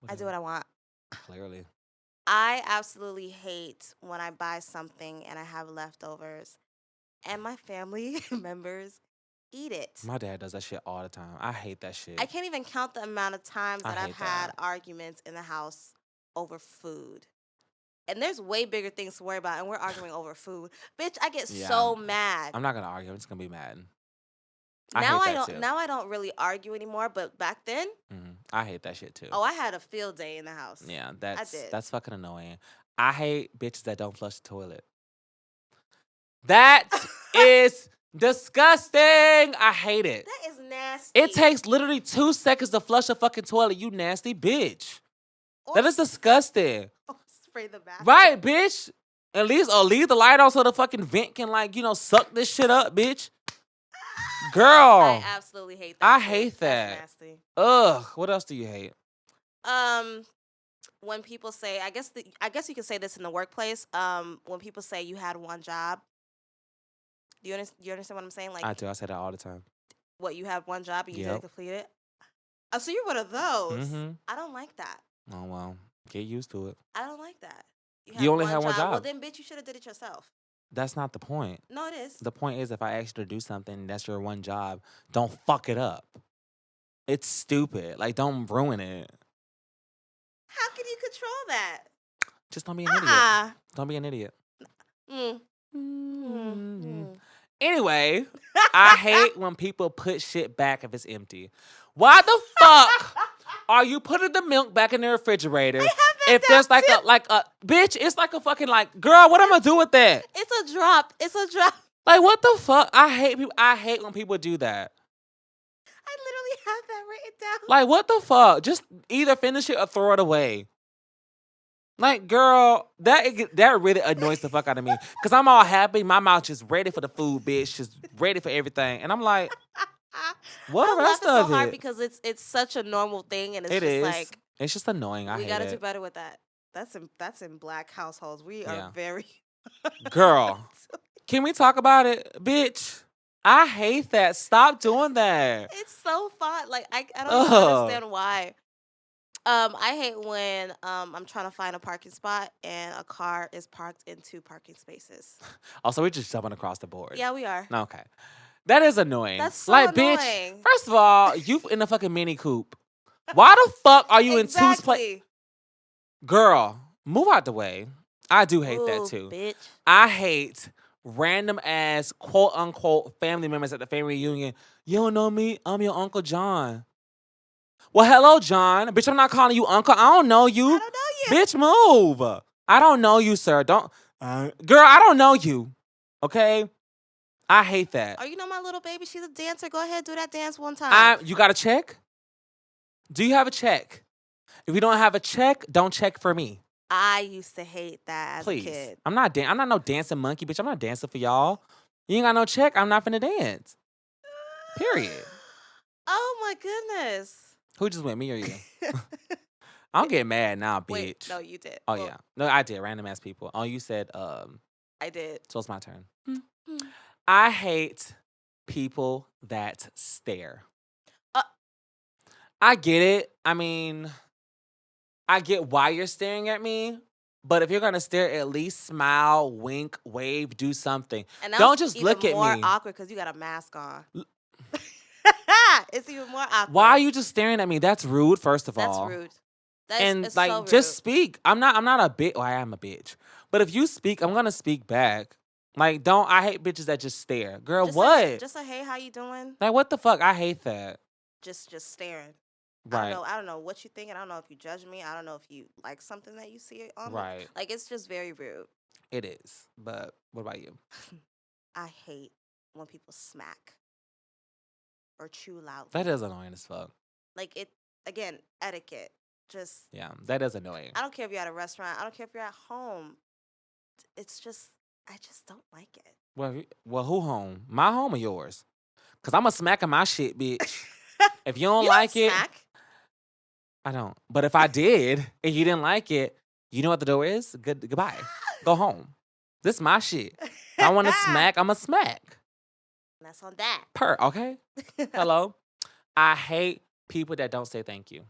I do what I want. Clearly. I absolutely hate when I buy something and I have leftovers and my family members eat it. My dad does that shit all the time. I hate that shit. I can't even count the amount of times that I've had arguments in the house over food. And there's way bigger things to worry about, and we're arguing over food. Bitch, I get so mad. I'm not gonna argue. I'm just gonna be mad. Now I don't really argue anymore, but back then, I hate that shit too. Oh, I had a field day in the house. Yeah, that's fucking annoying. I hate bitches that don't flush the toilet. That is disgusting. I hate it. That is nasty. It takes literally 2 seconds to flush a fucking toilet, you nasty bitch. That is disgusting. Spray the bathroom. Right, bitch. At least, or leave the light on so the fucking vent can, like, suck this shit up, bitch. Girl. I absolutely hate that. I hate that. That's nasty. Ugh. What else do you hate? When people say, I guess you can say this in the workplace. When people say you had one job. Do you understand what I'm saying? Like, I do. I say that all the time. What, you have one job and you didn't complete it? Oh, so you're one of those. Mm-hmm. I don't like that. Oh, well. Get used to it. I don't like that. You only have one job. Well, then, bitch, you should have did it yourself. That's not the point. No, it is. The point is, if I ask you to do something, that's your one job. Don't fuck it up. It's stupid. Like, don't ruin it. How can you control that? Just don't be an idiot. Don't be an idiot. Anyway, I hate when people put shit back if it's empty. Why the fuck are you putting the milk back in the refrigerator? If there's like a bitch, it's like a fucking girl, what am I gonna do with that? It's a drop. Like, what the fuck? I hate when people do that. I literally have that written down. Like, what the fuck? Just either finish it or throw it away. Like, girl, that really annoys the fuck out of me. Because I'm all happy. My mouth just ready for the food, bitch. Just ready for everything. And I'm like, what the rest of it? It's so hard because it's such a normal thing. And it's like. It's just annoying. I hate it. We got to do better with that. That's in black households. We are very. Girl, can we talk about it? Bitch, I hate that. Stop doing that. It's so fun. Like, I don't even understand why. I hate when I'm trying to find a parking spot and a car is parked in 2 parking spaces. Also, we're just jumping across the board. Yeah, we are. Okay. That is annoying. That's so annoying. Bitch, first of all, you in a fucking Mini Coupe. Why the fuck are you in 2 places? Girl, move out the way. I do hate that too. Bitch. I hate random ass quote unquote family members at the family reunion. You don't know me? I'm your Uncle John. Well, hello, John. Bitch, I'm not calling you uncle. I don't know you. I don't know you. Bitch, move. I don't know you, sir. Don't. Girl, I don't know you. Okay? I hate that. Oh, you know my little baby? She's a dancer. Go ahead, do that dance one time. You got a check? Do you have a check? If you don't have a check, don't check for me. I used to hate that as a kid. I'm not no dancing monkey, bitch. I'm not dancing for y'all. You ain't got no check, I'm not finna dance. Period. Oh, my goodness. Who just went, me or you? I don't get mad now, bitch. Wait, no, you did. Oh, yeah. No, I did. Random ass people. Oh, you said, I did. So it's my turn. Hmm. I hate people that stare. I get it. I mean, I get why you're staring at me. But if you're gonna stare, at least smile, wink, wave, do something. And now Don't it's just even look at more me. awkward because you got a mask on. It's even more awkward. Why are you just staring at me? That's rude, first of That's all. rude. And It's like, so rude. just speak. I'm not a bitch. Well, I am a bitch. But if you speak, I'm gonna speak back. Like, don't. I hate bitches that just stare. Girl, Just what? just a hey, how you doing? Like, what the fuck? I hate that. Just staring. Right. I don't know what you thinking. I don't know if you judge me. I don't know if you like something that you see on me. Right. Like, it's just very rude. It is. But what about you? I hate when people smack or chew loudly. That is annoying as fuck. Like, it, again, etiquette. Just, Yeah, that is annoying. I don't care if you're at a restaurant. I don't care if you're at home. It's just, I just don't like it. Well, who home? My home or yours? Because I'm a smacking my shit, bitch. If you don't You like don't it, smack. I don't. But if I did and you didn't like it, you know what the door is? Goodbye. Go home. This my shit. If I want to smack, I'm a smack. That's on that. Okay? Hello? I hate people that don't say thank you.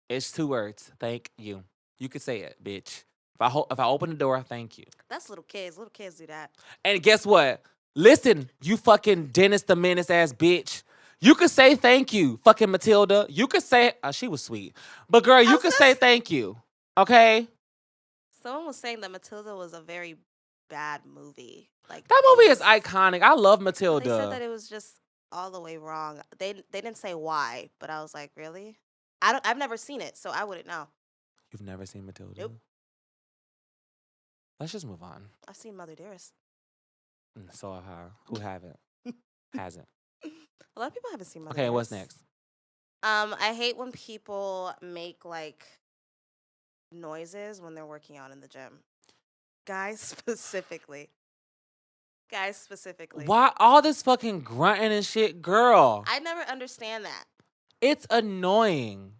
It's 2 words. Thank you. You could say it, bitch. If I open the door, thank you. That's little kids. Little kids do that. And guess what? Listen, you fucking Dennis the Menace ass bitch. You could say thank you, fucking Matilda. You could say, she was sweet. But girl, you could say thank you. Okay? Someone was saying that Matilda was a very bad movie. Like, that movie is iconic. I love Matilda. They said that it was just all the way wrong. They didn't say why, but I was like, really? I've never seen it, so I wouldn't know. You've never seen Matilda? Nope. Let's just move on. I've seen Mother Dearest. So have I. Who haven't? Hasn't. A lot of people haven't seen Mother Okay, Dearest. what's next? I hate when people make like noises when they're working out in the gym. Guys specifically. Why all this fucking grunting and shit, girl? I never understand that. It's annoying.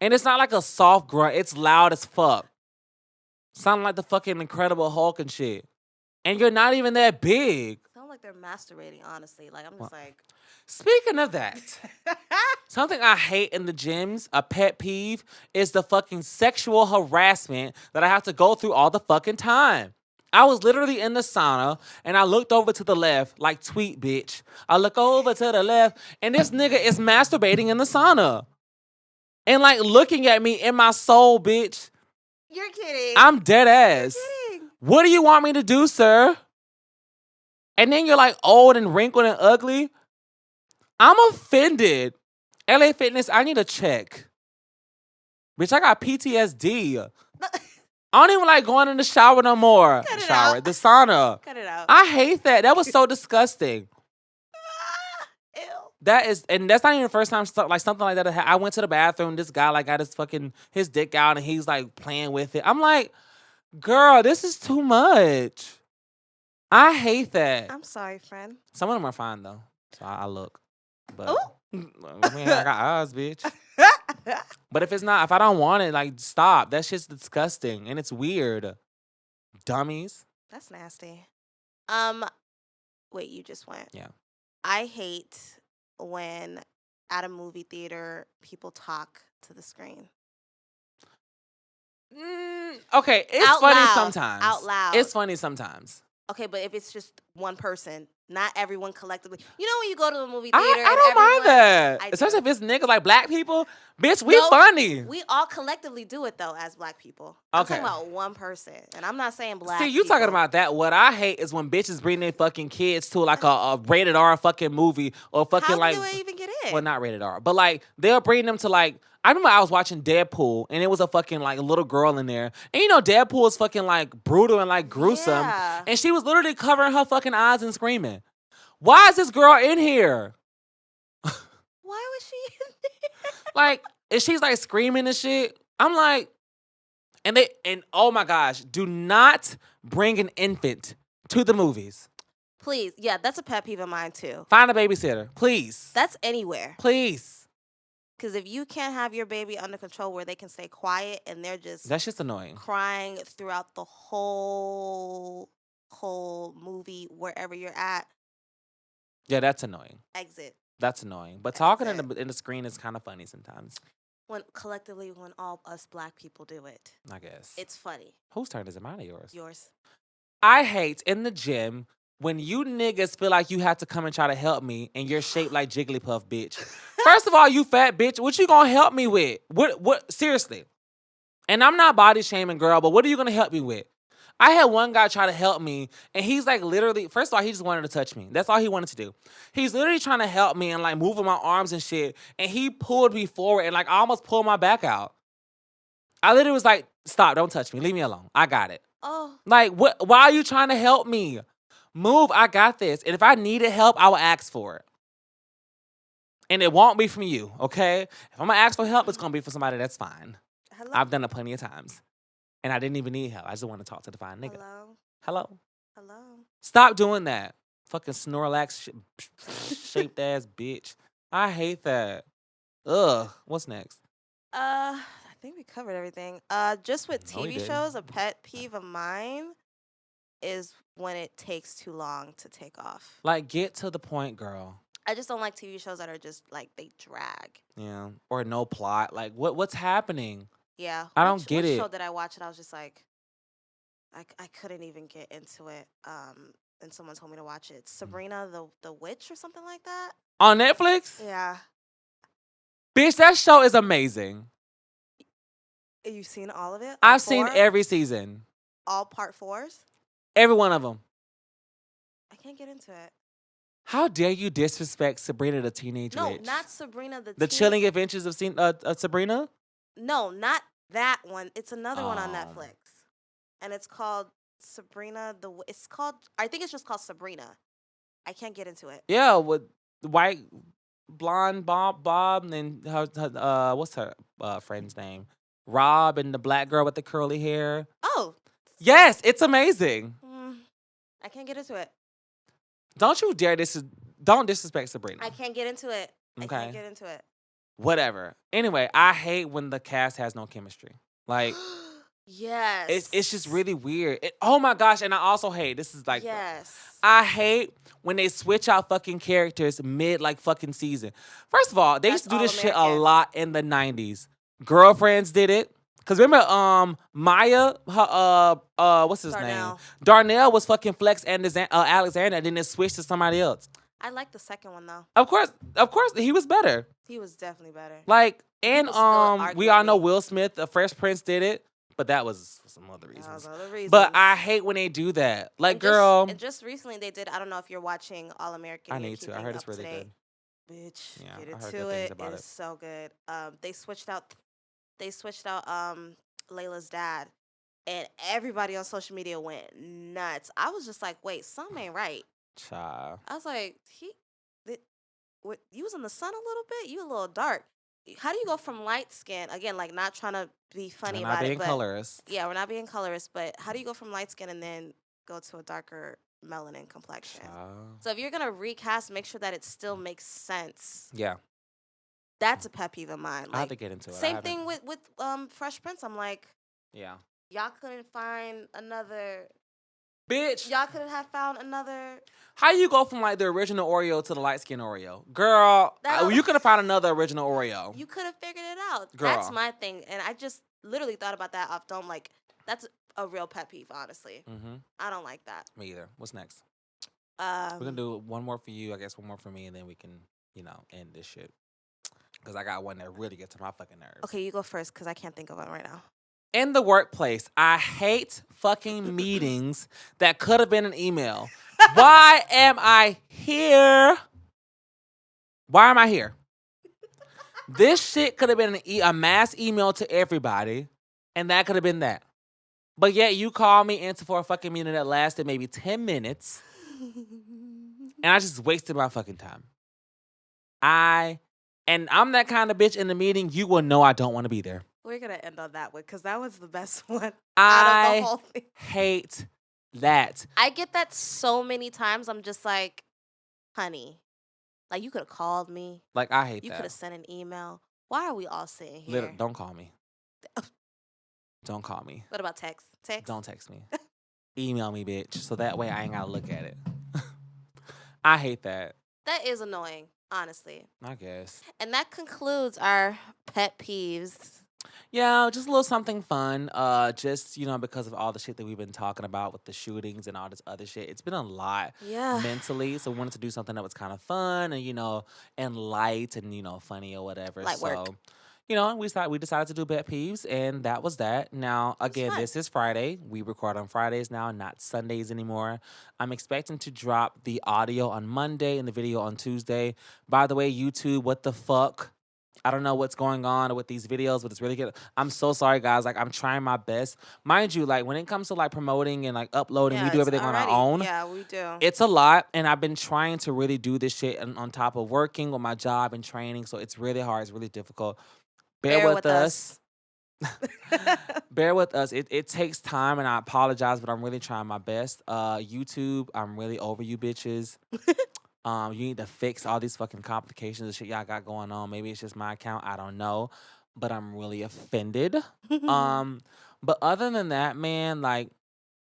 And it's not like a soft grunt. It's loud as fuck. Sounding like the fucking Incredible Hulk and shit. And you're not even that big. Sound like they're masturbating, honestly. Like, I'm just like... Speaking of that, something I hate in the gyms, a pet peeve, is the fucking sexual harassment that I have to go through all the fucking time. I was literally in the sauna, and I looked over to the left, like tweet, bitch. I look over to the left, and this nigga is masturbating in the sauna. And like looking at me in my soul, bitch. You're kidding. I'm dead ass. You're kidding. What do you want me to do, sir? And then you're like old and wrinkled and ugly. I'm offended. LA Fitness, I need a check. Bitch, I got PTSD. I don't even like going in the shower no more. Cut it Shower, out. the sauna. Cut it out. I hate that. That was so disgusting. Ew. That's not even the first time like something like that. I went to the bathroom. This guy like got his dick out and he's like playing with it. I'm like, girl, this is too much. I hate that. I'm sorry, friend. Some of them are fine though, so I look. But Ooh. I mean, I got eyes, bitch. But if I don't want it, like stop. That shit's disgusting and it's weird. Dummies. That's nasty. Wait, you just went. Yeah. I hate when at a movie theater people talk to the screen. Okay, it's Out funny loud. sometimes. Out loud. It's funny sometimes. Okay, but if it's just one person, not everyone collectively. You know when you go to a movie theater I don't mind that. I Especially do. if it's niggas like black people. Bitch, we No, funny. We all collectively do it though as black people. I'm talking about one person, and I'm not saying black. See, you talking about that. What I hate is when bitches bring their fucking kids to like a rated R fucking movie or fucking How like. do they even get in? Well, not rated R, but like they'll bring them to like. I remember I was watching Deadpool and it was a fucking like little girl in there, and you know Deadpool is fucking like brutal and like gruesome, Yeah. and she was literally covering her fucking eyes and screaming. Why is this girl in here? Why was she in there? Like, and she's like screaming and shit. I'm like, and oh my gosh, do not bring an infant to the movies. Please, yeah, that's a pet peeve of mine too. Find a babysitter, please. That's anywhere. Please. Because if you can't have your baby under control where they can stay quiet and they're just That's just annoying. crying throughout the whole movie, wherever you're at, Yeah, that's annoying. exit. That's annoying. But That's talking it. in the screen is kind of funny sometimes. When collectively, when all us black people do it, I guess. it's funny. Whose turn is it? Mine or yours? Yours. I hate in the gym when you niggas feel like you have to come and try to help me and you're shaped like Jigglypuff, bitch. First of all, you fat bitch, what you gonna help me with? What seriously? And I'm not body shaming, girl, but what are you gonna help me with? I had one guy try to help me, and he's like literally, first of all, he just wanted to touch me. That's all he wanted to do. He's literally trying to help me and like moving my arms and shit, and he pulled me forward and like I almost pulled my back out. I literally was like, stop, don't touch me. Leave me alone. I got it. Oh. Like, what? Why are you trying to help me? Move, I got this. And if I needed help, I will ask for it. And it won't be from you, okay? If I'm gonna ask for help, it's gonna be for somebody that's fine. Hello. I've done it plenty of times. And I didn't even need help. I just want to talk to the fine nigga. Hello. Hello. Hello. Stop doing that. Fucking Snorlax shaped ass bitch. I hate that. Ugh. What's next? I think we covered everything. Just with No, we TV didn't. shows, a pet peeve of mine is when it takes too long to take off. Like, get to the point, girl. I just don't like TV shows that are just like they drag. Yeah. Or no plot. Like, what's happening? Yeah. I don't get which it. show did I watch and I was just like, I couldn't even get into it. And someone told me to watch it. Sabrina the Witch or something like that. On Netflix? Yeah. Bitch, that show is amazing. You've seen all of it? I've seen every season. All part 4s? Every one of them. I can't get into it. How dare you disrespect Sabrina the Teenage No, Witch? not Sabrina The Chilling Adventures of Sabrina? No, not that one. It's another one on Oh. Netflix. And it's called Sabrina it's called, I think it's just called Sabrina. I can't get into it. Yeah, with white, blonde Bob, and then what's her friend's name? Rob and the black girl with the curly hair. Oh. Yes, it's amazing. I can't get into it. Don't you dare don't disrespect Sabrina. I can't get into it. Okay. I can't get into it. Whatever. Anyway, I hate when the cast has no chemistry. Like, yes. it's just really weird. Oh my gosh, and I also hate, this is like, yes. I hate when they switch out fucking characters mid like fucking season. First of all, they used to do this shit a lot in the 90s. Girlfriends did it. Cause remember, Maya, what's his name? Darnell was fucking Flex and Alexander, and then it switched to somebody else. I like the second one though. Of course, he was better. He was definitely better. Like, and we all know me. Will Smith, the Fresh Prince did it, but that was for some other reasons. Other reasons. But I hate when they do that. Like, girl. And just recently they did, I don't know if you're watching All American. I need to. I heard it's really good. Bitch, yeah, get I heard into good things it. about It's so good. They switched out Layla's dad, and everybody on social media went nuts. I was just like, wait, something ain't right. Child. I was like, you was in the sun a little bit? You a little dark. How do you go from light skin, again, like not trying to be funny about it, but not being colorist. Yeah, we're not being colorist, but how do you go from light skin and then go to a darker melanin complexion? So if you're gonna recast, make sure that it still makes sense. Yeah. That's a pet peeve of mine. Like, I have to get into it. Same thing with Fresh Prince. I'm like, yeah, y'all couldn't find another. Bitch, y'all couldn't have found another. How you go from like the original Oreo to the light skin Oreo, girl? You could have found another original Oreo. You could have figured it out. Girl. That's my thing, and I just literally thought about that off dome. Like, that's a real pet peeve, honestly. I don't like that. Me either. What's next? We're gonna do one more for you, I guess one more for me, and then we can, end this shit. Because I got one that really gets to my fucking nerves. Okay, you go first, because I can't think of one right now. In the workplace, I hate fucking meetings that could have been an email. Why am I here? Why am I here? This shit could have been a mass email to everybody, and that could have been that. But yet you called me into for a fucking meeting that lasted maybe 10 minutes, and I just wasted my fucking time. And I'm that kind of bitch in the meeting, you will know I don't want to be there. We're going to end on that one because that was the best one out of the whole thing. Hate that. I get that so many times. I'm just like, honey, like you could have called me. Like, I hate that. You could have sent an email. Why are we all sitting here? Don't call me. Don't call me. What about text? Text? Don't text me. Email me, bitch, so that way I ain't gotta look at it. I hate that. That is annoying, honestly. I guess. And that concludes our pet peeves. Yeah, just a little something fun. Just because of all the shit that we've been talking about with the shootings and all this other shit, it's been a lot Yeah. mentally. So we wanted to do something that was kind of fun and and light and funny or whatever. Light work. So, we decided to do pet peeves, and that was that. Now, again, fun. this is Friday. We record on Fridays now, not Sundays anymore. I'm expecting to drop the audio on Monday and the video on Tuesday. By the way, YouTube, what the fuck? I don't know what's going on with these videos, but it's really good. I'm so sorry, guys. Like, I'm trying my best. Mind you, like, when it comes to, like, promoting and, like, uploading, we do everything on our own. Yeah, we do. It's a lot, and I've been trying to really do this shit on top of working with my job and training, so it's really hard. It's really difficult. Bear with us. Bear with us. It takes time, and I apologize, but I'm really trying my best. YouTube, I'm really over you bitches. You need to fix all these fucking complications and shit y'all got going on. Maybe it's just my account. I don't know. But I'm really offended. But other than that, man, like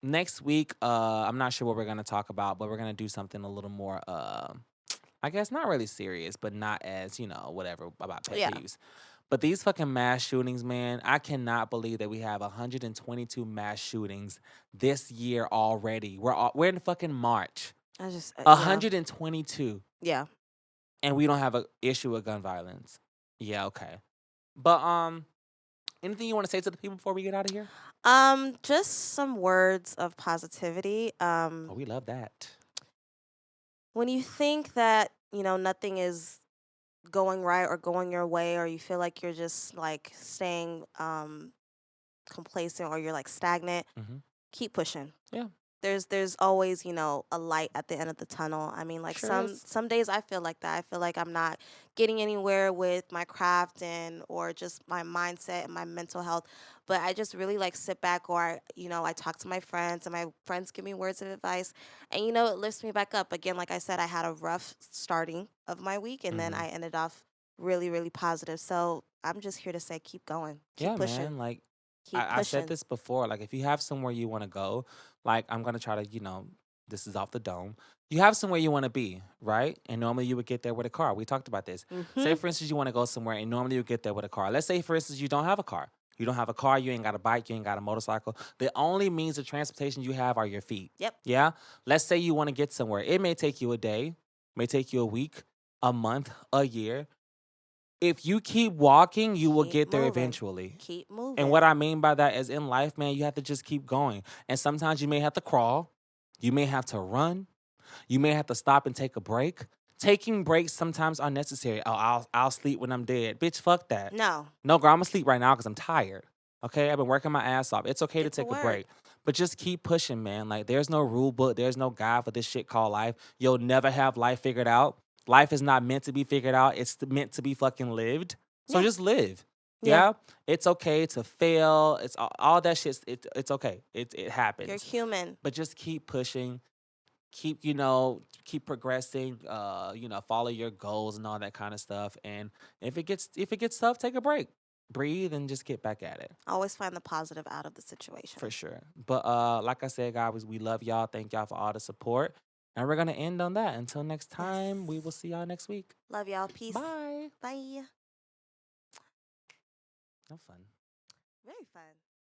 next week, I'm not sure what we're gonna talk about, but we're gonna do something a little more I guess not really serious, but not as, whatever about pet Yeah. peeves. But these fucking mass shootings, man, I cannot believe that we have 122 mass shootings this year already. We're in fucking March. I just 122. Yeah. And we don't have an issue with gun violence. Yeah, okay. But anything you want to say to the people before we get out of here? Just some words of positivity. Oh, we love that. When you think that, nothing is going right or going your way, or you feel like you're just like staying complacent, or you're like stagnant, keep pushing. Yeah. There's always, a light at the end of the tunnel. I mean, like Sure is. some days I feel like that. I feel like I'm not getting anywhere with my craft or just my mindset and my mental health. But I just really like sit back, or I talk to my friends, and my friends give me words of advice, and it lifts me back up. Again, like I said, I had a rough starting of my week, and then I ended off really, really positive. So I'm just here to say, keep going, keep pushing. Man, like Keep I said pushing. this before. Like, if you have somewhere you want to go, like I'm gonna try to, this is off the dome. You have somewhere you want to be, right? And normally you would get there with a car. We talked about this. Say, for instance, you want to go somewhere, and normally you would get there with a car. Let's say, for instance, you don't have a car. You don't have a car. You ain't got a bike. You ain't got a motorcycle. The only means of transportation you have are your feet. Yep. Yeah. Let's say you want to get somewhere. It may take you a day, may take you a week, a month, a year. If you keep walking, you will get there eventually. Keep moving. And what I mean by that is, in life, man, you have to just keep going. And sometimes you may have to crawl. You may have to run. You may have to stop and take a break. Taking breaks sometimes are necessary. Oh, I'll sleep when I'm dead. Bitch, fuck that. No, girl, I'm going to sleep right now because I'm tired. Okay? I've been working my ass off. It's okay to Get to take a work. break. But just keep pushing, man. Like, there's no rule book. There's no guide for this shit called life. You'll never have life figured out. Life is not meant to be figured out. It's meant to be fucking lived. So Yeah. just live. Yeah. Yeah? It's okay to fail. It's all that shit. It's okay. It happens. You're human. But just keep pushing. Keep progressing. Follow your goals and all that kind of stuff. And if it gets tough, take a break. Breathe and just get back at it. Always find the positive out of the situation. For sure. But like I said, guys, we love y'all. Thank y'all for all the support. And we're gonna end on that. Until next time, we will see y'all next week. Love y'all. Peace. Bye. Bye. Have fun. Very fun.